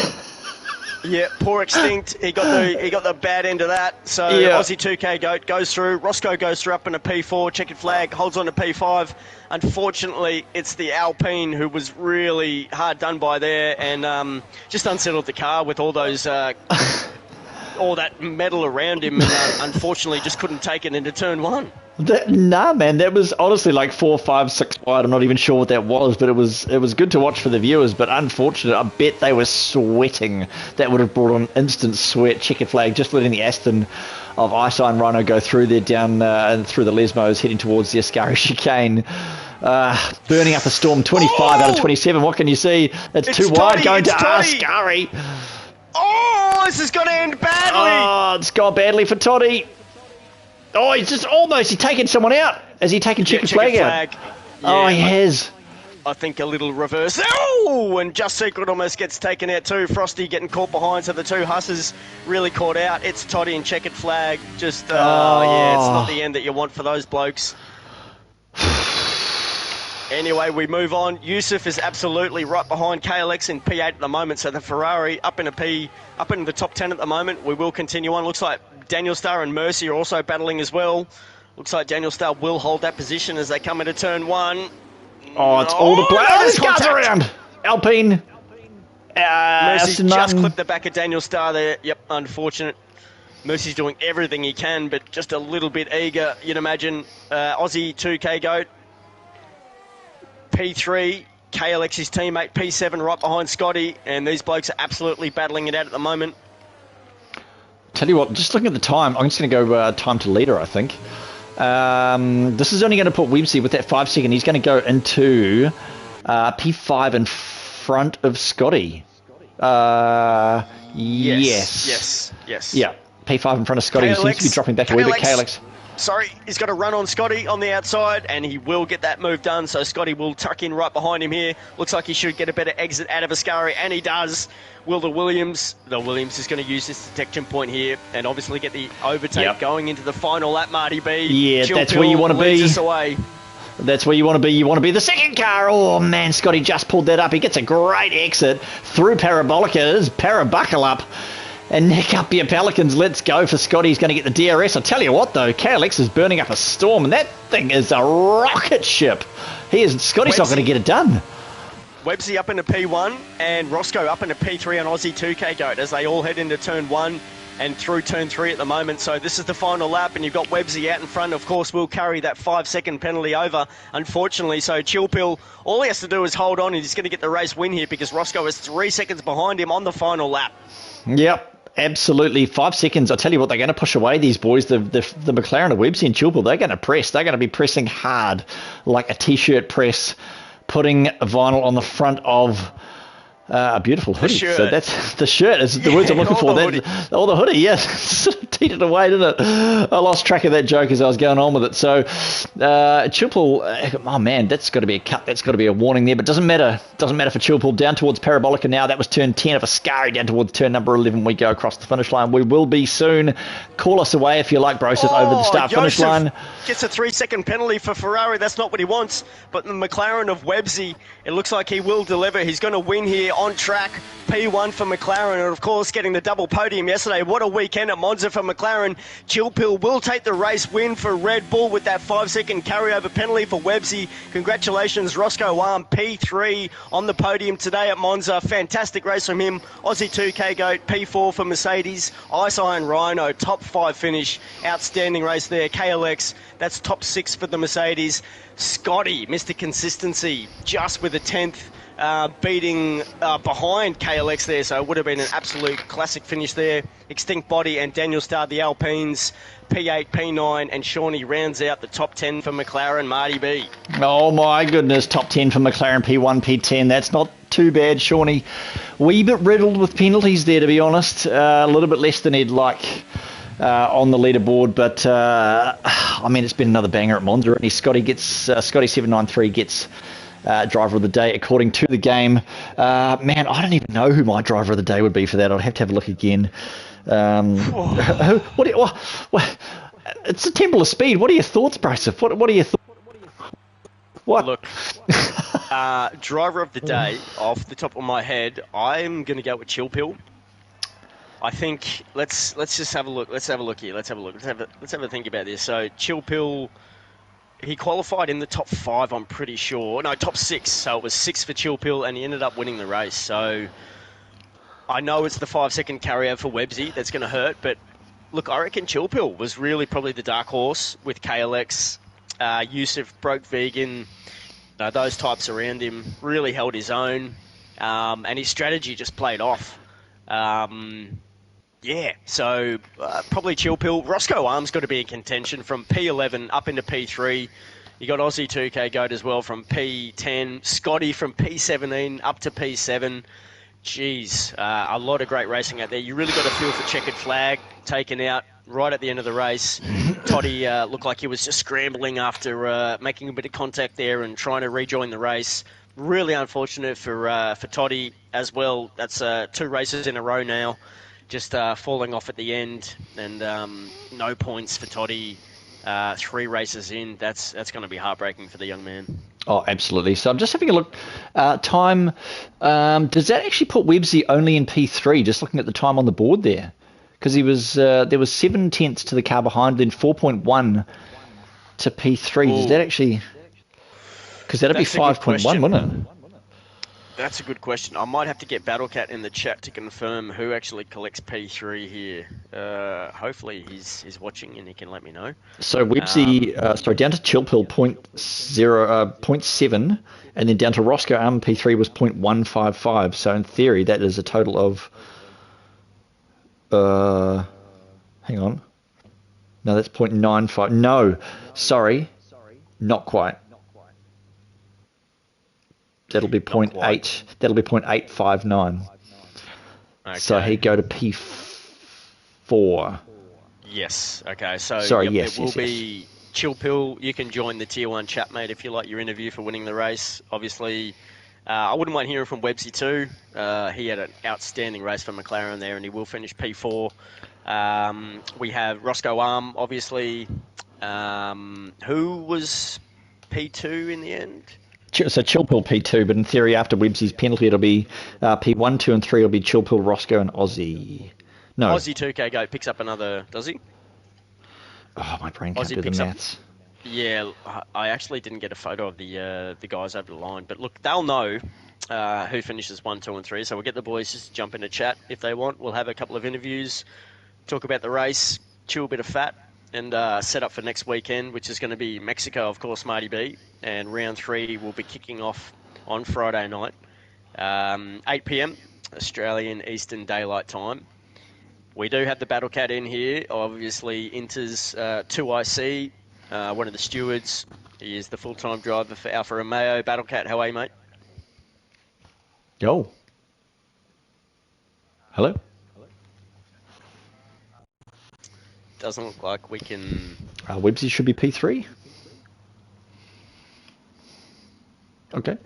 Yeah, poor Extinct. He got the bad end of that. So Aussie 2K Goat goes through. Roscoe goes through up in a P4. Checkered flag holds on to P5. Unfortunately, it's the Alpine who was really hard done by there and just unsettled the car with all those all that metal around him, and unfortunately just couldn't take it into turn 1. Nah, man, that was honestly like 4, 5, 6 wide. I'm not even sure what that was, but it was good to watch for the viewers. But unfortunate, I bet they were sweating. That would have brought on instant sweat. Checkered flag, just letting the Aston of Ice Iron Rhino go through there down and through the Lesmos, heading towards the Ascari chicane. Burning up a storm, 25 out of 27. What can you see? It's too wide, going to Ascari. Oh, this is going to end badly. Oh, it's gone badly for Toddy. Oh, he's taken someone out. Has he taken checkered flag out? Yeah, he has. I think a little reverse. Oh, and Just Secret almost gets taken out too. Frosty getting caught behind, so the two Husses really caught out. It's Toddy and checkered flag. Just, it's not the end that you want for those blokes. Anyway, we move on. Yusuf is absolutely right behind KLX in P8 at the moment, so the Ferrari up in the top 10 at the moment. We will continue on. Looks like Daniel Starr and Mercy are also battling as well. Looks like Daniel Starr will hold that position as they come into turn 1. Oh, it's all the players. Guys around. Alpine. Mercy just clipped the back of Daniel Starr there. Yep, unfortunate. Mercy's doing everything he can, but just a little bit eager, you'd imagine. Aussie 2K Goat. P3, KLX's teammate, P7 right behind Scotty, and these blokes are absolutely battling it out at the moment. Tell you what, just looking at the time, I'm just going to go time to leader, I think. This is only going to put Websy with that 5 second. He's going to go into P5 in front of Scotty. Yes. Yeah, P5 in front of Scotty. He seems to be dropping back a wee bit. KLX. Sorry, he's got a run on Scotty on the outside, and he will get that move done, so Scotty will tuck in right behind him here. Looks like he should get a better exit out of Ascari, and he does. Will the Williams is going to use this detection point here, and obviously get the overtake going into the final lap, Marty B. Yeah, that's where you want to be. That's where you want to be. You want to be the second car. Oh, man, Scotty just pulled that up. He gets a great exit through Parabolica. Buckle up. And nick up your Pelicans. Let's go for Scotty. He's going to get the DRS. I'll tell you what, though. KLX is burning up a storm, and that thing is a rocket ship. Scotty's not going to get it done. Websy up into P1 and Roscoe up into P3 on Aussie 2K Goat as they all head into turn 1 and through turn 3 at the moment. So this is the final lap, and you've got Websy out in front. Of course, we'll carry that 5-second penalty over, unfortunately. So Chilpil, all he has to do is hold on, and he's going to get the race win here because Roscoe is 3 seconds behind him on the final lap. Yep. Absolutely. 5 seconds. I tell you what, they're going to push away these boys. The McLaren of Websy and Chilpel, they're going to press. They're going to be pressing hard like a T-shirt press, putting vinyl on the front of a beautiful hoodie. So that's the shirt is the words I'm looking for. The hoodie, yes. Sort of teetered away, didn't it? I lost track of that joke as I was going on with it. So Chilpel, oh man, that's got to be a cut. That's got to be a warning there. But doesn't matter. Doesn't matter for Chilpel. Down towards Parabolica now. That was turn 10 of Ascari. Down towards turn number 11. We go across the finish line. We will be soon. Call us away if you like, Broseph, over the start-finish line. Gets a 3-second penalty for Ferrari. That's not what he wants. But the McLaren of Websy, it looks like he will deliver. He's going to win here on track. P1 for McLaren, and of course getting the double podium yesterday. What a weekend at Monza for McLaren. Chilpel will take the race win for Red Bull with that 5-second carryover penalty for Websy. Congratulations, Roscoe Arm, P3 on the podium today at Monza. Fantastic race from him. Aussie 2K Goat, P4 for Mercedes. Ice Iron Rhino, top 5 finish. Outstanding race there. KLX, that's top 6 for the Mercedes. Scotty, Mr. Consistency, just with a 10th. Beating behind KLX there, so it would have been an absolute classic finish there. Extinct Body and Daniel Starr, the Alpines, P8, P9, and Shawnee rounds out the top 10 for McLaren, Marty B. Oh my goodness, top 10 for McLaren, P1, P10. That's not too bad, Shawnee. Wee bit riddled with penalties there, to be honest. A little bit less than he'd like on the leaderboard, but I mean, it's been another banger at Monza. And Scotty 793 gets driver of the day according to the game. Man, I don't even know who my driver of the day would be for that. I'd have to have a look again. It's the Temple of Speed. What are your thoughts, Broseph? What are your thoughts? What? Look, driver of the day, off the top of my head, I'm going to go with Chilpel. I think let's just have a look. Let's have a look here. Let's have a think about this. So Chilpel, he qualified in the top 5, I'm pretty sure. No, top 6. So it was 6 for Chilpel, and he ended up winning the race. So I know it's the 5-second carryover for Websy that's going to hurt, but look, I reckon Chilpel was really probably the dark horse with KLX. Yusuf, Broke Vegan, those types around him really held his own, and his strategy just played off. So probably Chilpel. Roscoe Arm's got to be in contention from P11 up into P3. You got Aussie 2K Goat as well from P10. Scotty from P17 up to P7. Jeez, a lot of great racing out there. You really got to feel for Checkered Flag taken out right at the end of the race. Toddy looked like he was just scrambling after making a bit of contact there and trying to rejoin the race. Really unfortunate for Toddy as well. That's 2 races in a row now, just falling off at the end, and no points for Toddy. 3 races in, that's going to be heartbreaking for the young man. Oh, absolutely. So I'm just having a look. Time, does that actually put Websy only in P3? Just looking at the time on the board there, because he was there was 7 tenths to the car behind, then 4.1 to P3. Ooh. Does that actually? Because that'd be 5.1, wouldn't it? That's a good question. I might have to get Battlecat in the chat to confirm who actually collects P3 here. Hopefully he's watching and he can let me know. So Websy, down to Chilpel 0.7, and then down to Roscoe Arm P3 was 0.155. So in theory, that is a total of. Hang on. No, that's 0.95. No, sorry, not quite. That'll be 0.8. That'll be 0.859. Okay. So he'd go to P4. Yes. Okay. So sorry. It will be Chilpel. You can join the Tier 1 chat, mate, if you like your interview for winning the race. Obviously, I wouldn't mind hearing from Websy too. He had an outstanding race for McLaren there, and he will finish P4. We have Roscoe Arm, obviously, who was P2 in the end. So Chilpel P2, but in theory after Websy's penalty it'll be P1, 2 and 3 will be Chilpel, Roscoe and Aussie. No. Aussie 2K Goat picks up another, does he? Oh, my brain can't do the maths. Yeah, I actually didn't get a photo of the guys over the line, but look, they'll know who finishes 1, 2 and 3, so we'll get the boys just to jump into chat if they want. We'll have a couple of interviews, talk about the race, chew a bit of fat, and set up for next weekend, which is going to be Mexico, of course, Marty B. And round 3 will be kicking off on Friday night, 8 p.m. Australian Eastern Daylight Time. We do have the Battle Cat in here. Obviously, Inter's 2IC, one of the stewards. He is the full-time driver for Alfa Romeo. Battle Cat, how are you, mate? Yo. Hello? Doesn't look like we can... Websy should be P3. Okay.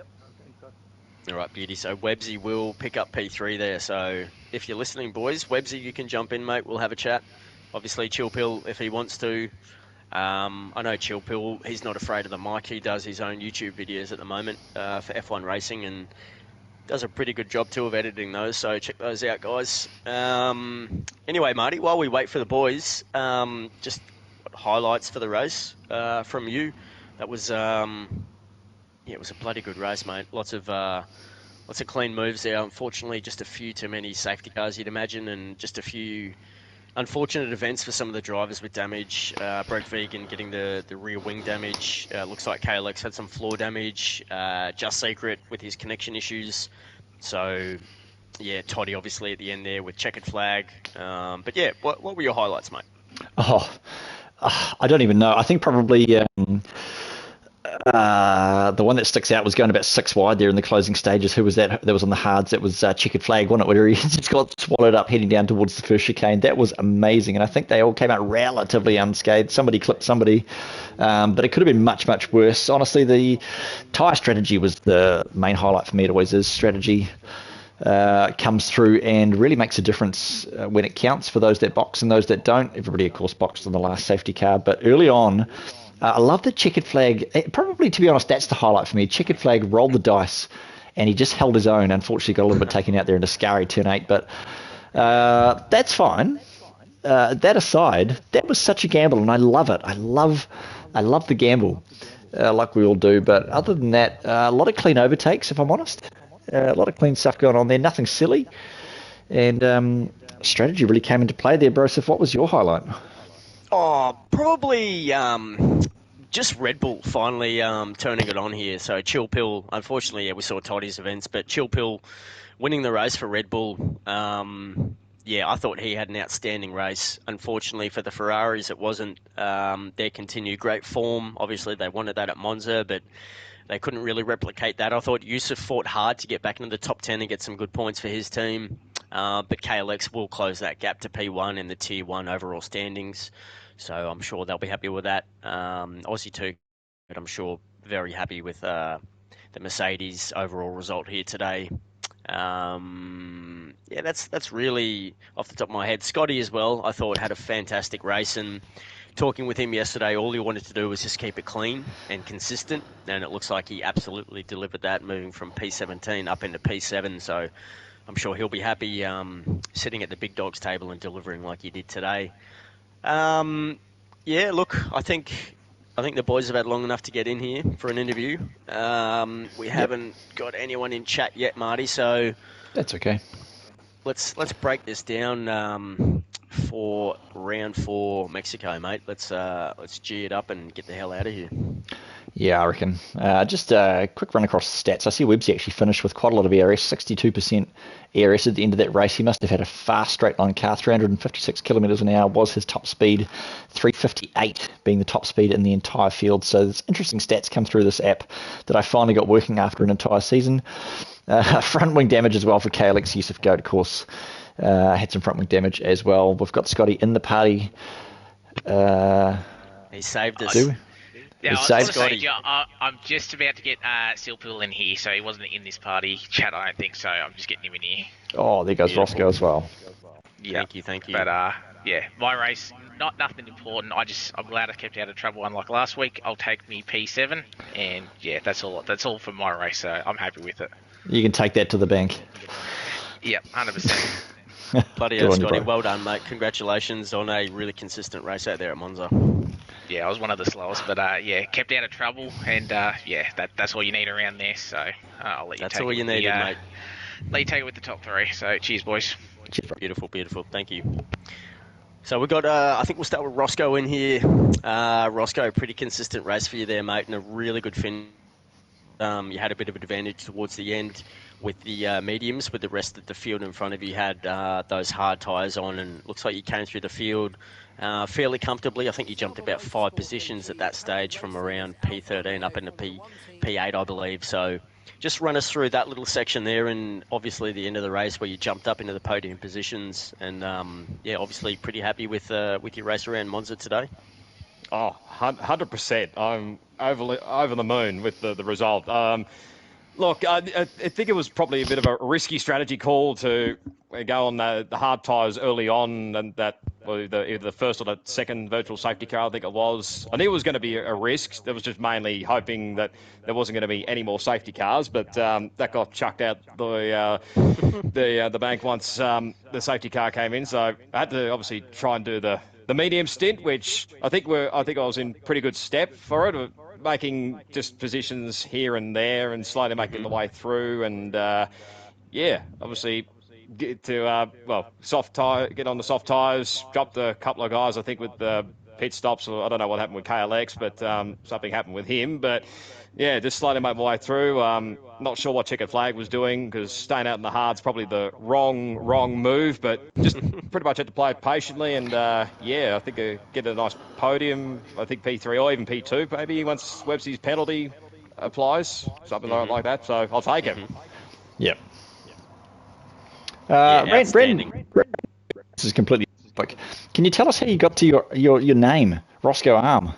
All right, beauty. So Websy will pick up P3 there. So if you're listening, boys, Websy, you can jump in, mate. We'll have a chat. Obviously, Chill Pill, if he wants to. I know Chill Pill, he's not afraid of the mic. He does his own YouTube videos at the moment for F1 racing and does a pretty good job too of editing those. So check those out, guys. Anyway, Marty, while we wait for the boys, just highlights for the race from you. That was... yeah, it was a bloody good race, mate. Lots of clean moves there. Unfortunately, just a few too many safety cars, you'd imagine, and just a few unfortunate events for some of the drivers with damage. Broke Vegan getting the rear wing damage. Looks like KLX had some floor damage. Just Secret with his connection issues. So, yeah, Toddy obviously at the end there with checkered flag. But yeah, what were your highlights, mate? I don't even know. I think probably... the one that sticks out was going about 6 wide there in the closing stages. Who was that? That was on the hards. That was checkered flag, wasn't it? Where he just got swallowed up heading down towards the first chicane. That was amazing. And I think they all came out relatively unscathed. Somebody clipped somebody. But it could have been much, much worse. Honestly, the tyre strategy was the main highlight for me. It always is. Strategy comes through and really makes a difference when it counts for those that box and those that don't. Everybody, of course, boxed on the last safety car. But early on... I love the checkered flag. Probably, to be honest, that's the highlight for me. Checkered flag rolled the dice, and he just held his own. Unfortunately, got a little bit taken out there in Ascari turn 8, but that's fine. That aside, that was such a gamble, and I love it. I love the gamble, like we all do. But other than that, a lot of clean overtakes, if I'm honest. A lot of clean stuff going on there. Nothing silly, and strategy really came into play there, Broseph. What was your highlight? Oh, probably just Red Bull finally turning it on here. So Chill Pill, unfortunately, yeah, we saw Toddy's events, but Chill Pill winning the race for Red Bull. Yeah, I thought he had an outstanding race. Unfortunately for the Ferraris, it wasn't their continued great form. Obviously, they wanted that at Monza, but they couldn't really replicate that. I thought Yusuf fought hard to get back into the top 10 and get some good points for his team. But KLX will close that gap to P1 in the Tier 1 overall standings. So I'm sure they'll be happy with that. Aussie 2, but I'm sure very happy with the Mercedes overall result here today. Yeah, that's really off the top of my head. Scotty as well, I thought had a fantastic race, and talking with him yesterday, all he wanted to do was just keep it clean and consistent, and it looks like he absolutely delivered that, moving from P17 up into P7, so I'm sure he'll be happy sitting at the big dogs table and delivering like he did today. Yeah, look, I think the boys have had long enough to get in here for an interview. We haven't got anyone in chat yet, Marty, so that's okay. Let's break this down for round 4 Mexico, mate. Let's G it up and get the hell out of here. Yeah, I reckon. Just a quick run across the stats. I see Webbsy actually finished with quite a lot of ERS, 62% ERS at the end of that race. He must have had a fast straight line car. 356 kilometres an hour was his top speed, 358 being the top speed in the entire field. So there's interesting stats come through this app that I finally got working after an entire season. Front wing damage as well for KLX. Yusuf Goat, of course, had some front wing damage as well. We've got Scotty in the party. He saved us. Yeah, I'm just about to get Silpil in here, so he wasn't in this party chat, I don't think, so I'm just getting him in here. Oh, there goes Roscoe as well. Yeah. Thank you. But, yeah, my race, nothing important. I'm glad I kept out of trouble unlike last week. I'll take me P7, and yeah, that's all for my race, so I'm happy with it. You can take that to the bank. Yep, 100%. Bloody hell, Scotty, well done, mate. Congratulations on a really consistent race out there at Monza. Yeah, I was one of the slowest, but yeah, kept out of trouble, and yeah, that's all you need around there. So I'll let you. That's take all it you needed, mate. Let you take it with the top 3. So cheers, boys. Beautiful. Thank you. So we've got, I think we'll start with Roscoe in here. Roscoe, pretty consistent race for you there, mate, and a really good finish you had a bit of an advantage towards the end with the mediums, with the rest of the field in front of you had those hard tyres on, and looks like you came through the field fairly comfortably. I think you jumped about 5 positions at that stage from around P13 up into P8, I believe. So just run us through that little section there, and obviously the end of the race where you jumped up into the podium positions, and yeah, obviously pretty happy with your race around Monza today. Oh, 100%. I'm over the moon with the result. Look, I think it was probably a bit of a risky strategy call to go on the hard tyres early on, and that either the first or the second virtual safety car, I think it was. I knew it was going to be a risk. There was just mainly hoping that there wasn't going to be any more safety cars, but that got chucked out the bank once the safety car came in. So I had to obviously try and do the medium stint, which I think I was in pretty good step for it, making just positions here and there and slowly making the way through. And yeah, obviously get to get on the soft tyres, dropped a couple of guys, I think, with the pit stops. Or I don't know what happened with KLX, but something happened with him. But yeah, just slowly make my way through. Not sure what checkered flag was doing, because staying out in the hard's probably the wrong move, but just pretty much had to play it patiently. And yeah, I think I get a nice podium. I think P3 or even P2 maybe once Webster's penalty applies, something like that. So I'll take it. Yep. Outstanding. This is completely quick. Can you tell us how you got to your name, Roscoe Arm?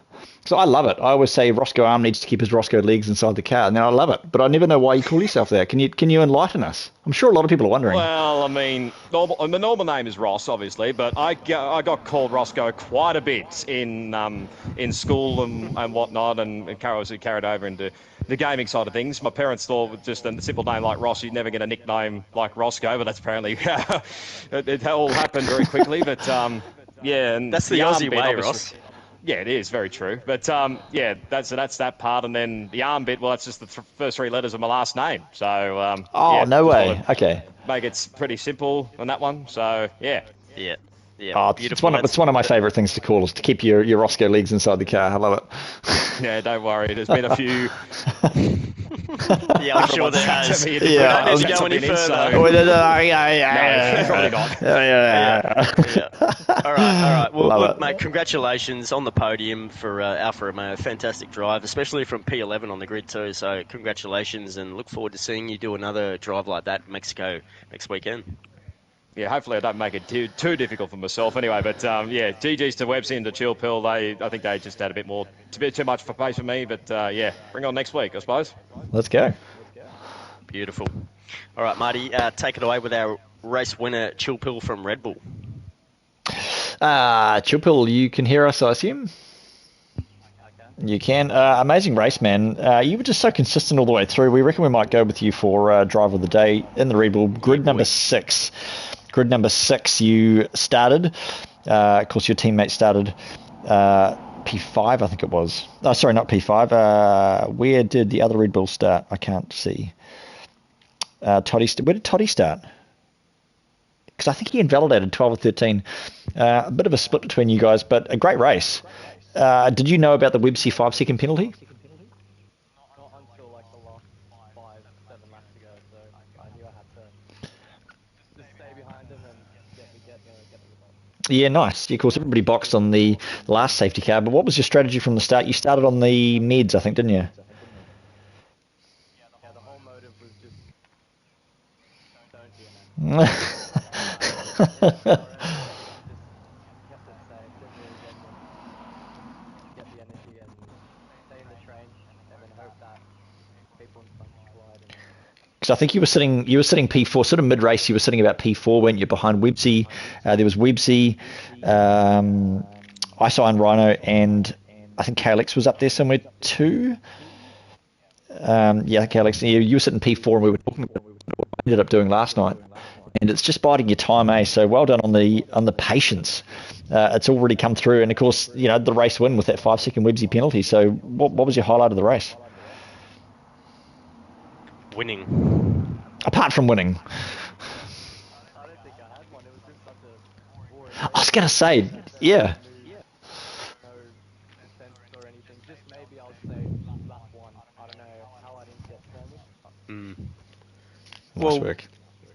So I love it. I always say Roscoe Arm needs to keep his Roscoe legs inside the car, and then I love it. But I never know why you call yourself that. Can you enlighten us? I'm sure a lot of people are wondering. Well, I mean, the normal name is Ross, obviously, but I got called Roscoe quite a bit in school and whatnot, and was carried over into the gaming side of things. My parents thought with just a simple name like Ross, you'd never get a nickname like Roscoe, but that's apparently it all happened very quickly. But yeah, and that's the Aussie way, Ross. Yeah, it is very true. But yeah, that's that part, and then the arm bit. Well, that's just the first 3 letters of my last name. So yeah, no way. Okay, make it pretty simple on that one. So yeah. Yeah. Beautiful. It's one of my favourite things to call, is to keep your Roscoe legs inside the car. I love it. Yeah, don't worry. There's been a few. Yeah, I'm sure there has. Yeah, I don't need to go any further. No, probably not. All right. Well, look, mate, congratulations on the podium for Alfa Romeo. Fantastic drive, especially from P11 on the grid too. So congratulations, and look forward to seeing you do another drive like that in Mexico next weekend. Yeah, hopefully I don't make it too difficult for myself anyway. But yeah, GG's to Websy and to Chill Pill. I think they just had a bit too much for pace for me. But yeah, bring on next week, I suppose. Let's go. Beautiful. All right, Marty, take it away with our race winner, Chill Pill from Red Bull. Chill Pill, you can hear us, I assume? You can. Amazing race, man. You were just so consistent all the way through. We reckon we might go with you for drive of the day in the Red Bull. Grid number 6. Grid number 6, you started. Of course, your teammate started P5, I think it was. Oh, sorry, not P5. Where did the other Red Bull start? I can't see. Where did Toddy start? Because I think he invalidated 12 or 13. A bit of a split between you guys, but a great race. Did you know about the Websy 5-second penalty? Not until like the last 5-7 laps ago, so I knew I had to just stay behind him and get the result. Yeah, nice. Yeah, of course, everybody boxed on the last safety car, but what was your strategy from the start? You started on the meds, I think, didn't you? Yeah, the whole motive was just don't be an animal. Because I think you were sitting P4, sort of mid race. You were sitting about P4, weren't you? Behind Websy, there was Websy, ISO and Rhino, and I think KLX was up there somewhere too. Yeah, KLX. You were sitting P4, and we were talking about what we ended up doing last night. And it's just biding your time, eh? So well done on the patience. It's already come through, and of course, you know, the race win with that 5-second Websy penalty. So what was your highlight of the race? Winning. Apart from winning. I don't think I had one. It was just such a boring. I was going to say, yeah. No sense or anything. Just maybe I would say lap 1. I don't know how I didn't get Nice Well, work.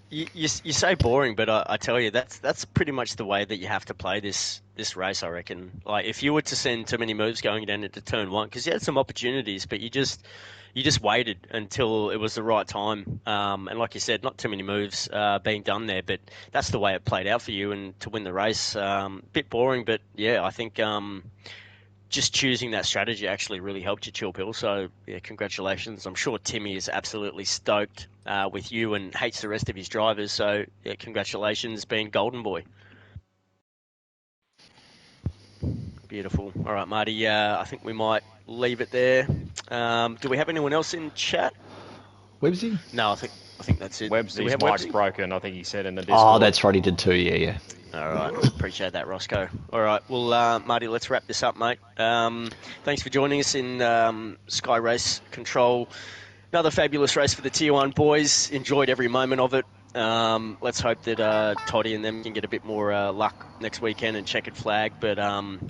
you say boring, but I tell you that's pretty much the way that you have to play this race. I reckon. Like if you were to send too many moves going down into turn one, because you had some opportunities, but you just waited until it was the right time. And like you said, not too many moves being done there, but that's the way it played out for you and to win the race. Bit boring, but yeah, I think just choosing that strategy actually really helped you, Chill Pill. So yeah, congratulations. I'm sure Timmy is absolutely stoked with you and hates the rest of his drivers. So yeah, congratulations being Golden Boy. Beautiful. All right, Marty. I think we might leave it there. Do we have anyone else in chat? Websy? No, I think that's it. Do we Websy's have mic's Websy? broken, I think he said in the Oh, Discord. that's right. He did too. Yeah. All right, appreciate that, Roscoe. All right, well, Marty, let's wrap this up, mate. Thanks for joining us in Sky Race Control. Another fabulous race for the Tier 1 boys. Enjoyed every moment of it. Let's hope that Toddy and them can get a bit more luck next weekend and checkered flag. But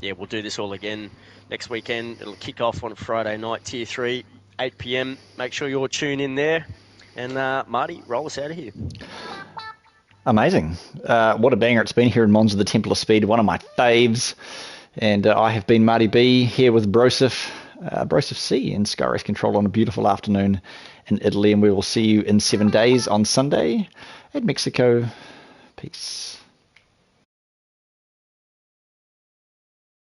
yeah, we'll do this all again next weekend. It'll kick off on Friday night, Tier 3, 8 p.m. Make sure you're tuned in there. And Marty, roll us out of here. Amazing. What a banger it's been here in Monza, the Temple of Speed, one of my faves. And I have been Marty B here with Broseph C in Sky Race Control on a beautiful afternoon in Italy. And we will see you in 7 days on Sunday at Mexico. Peace.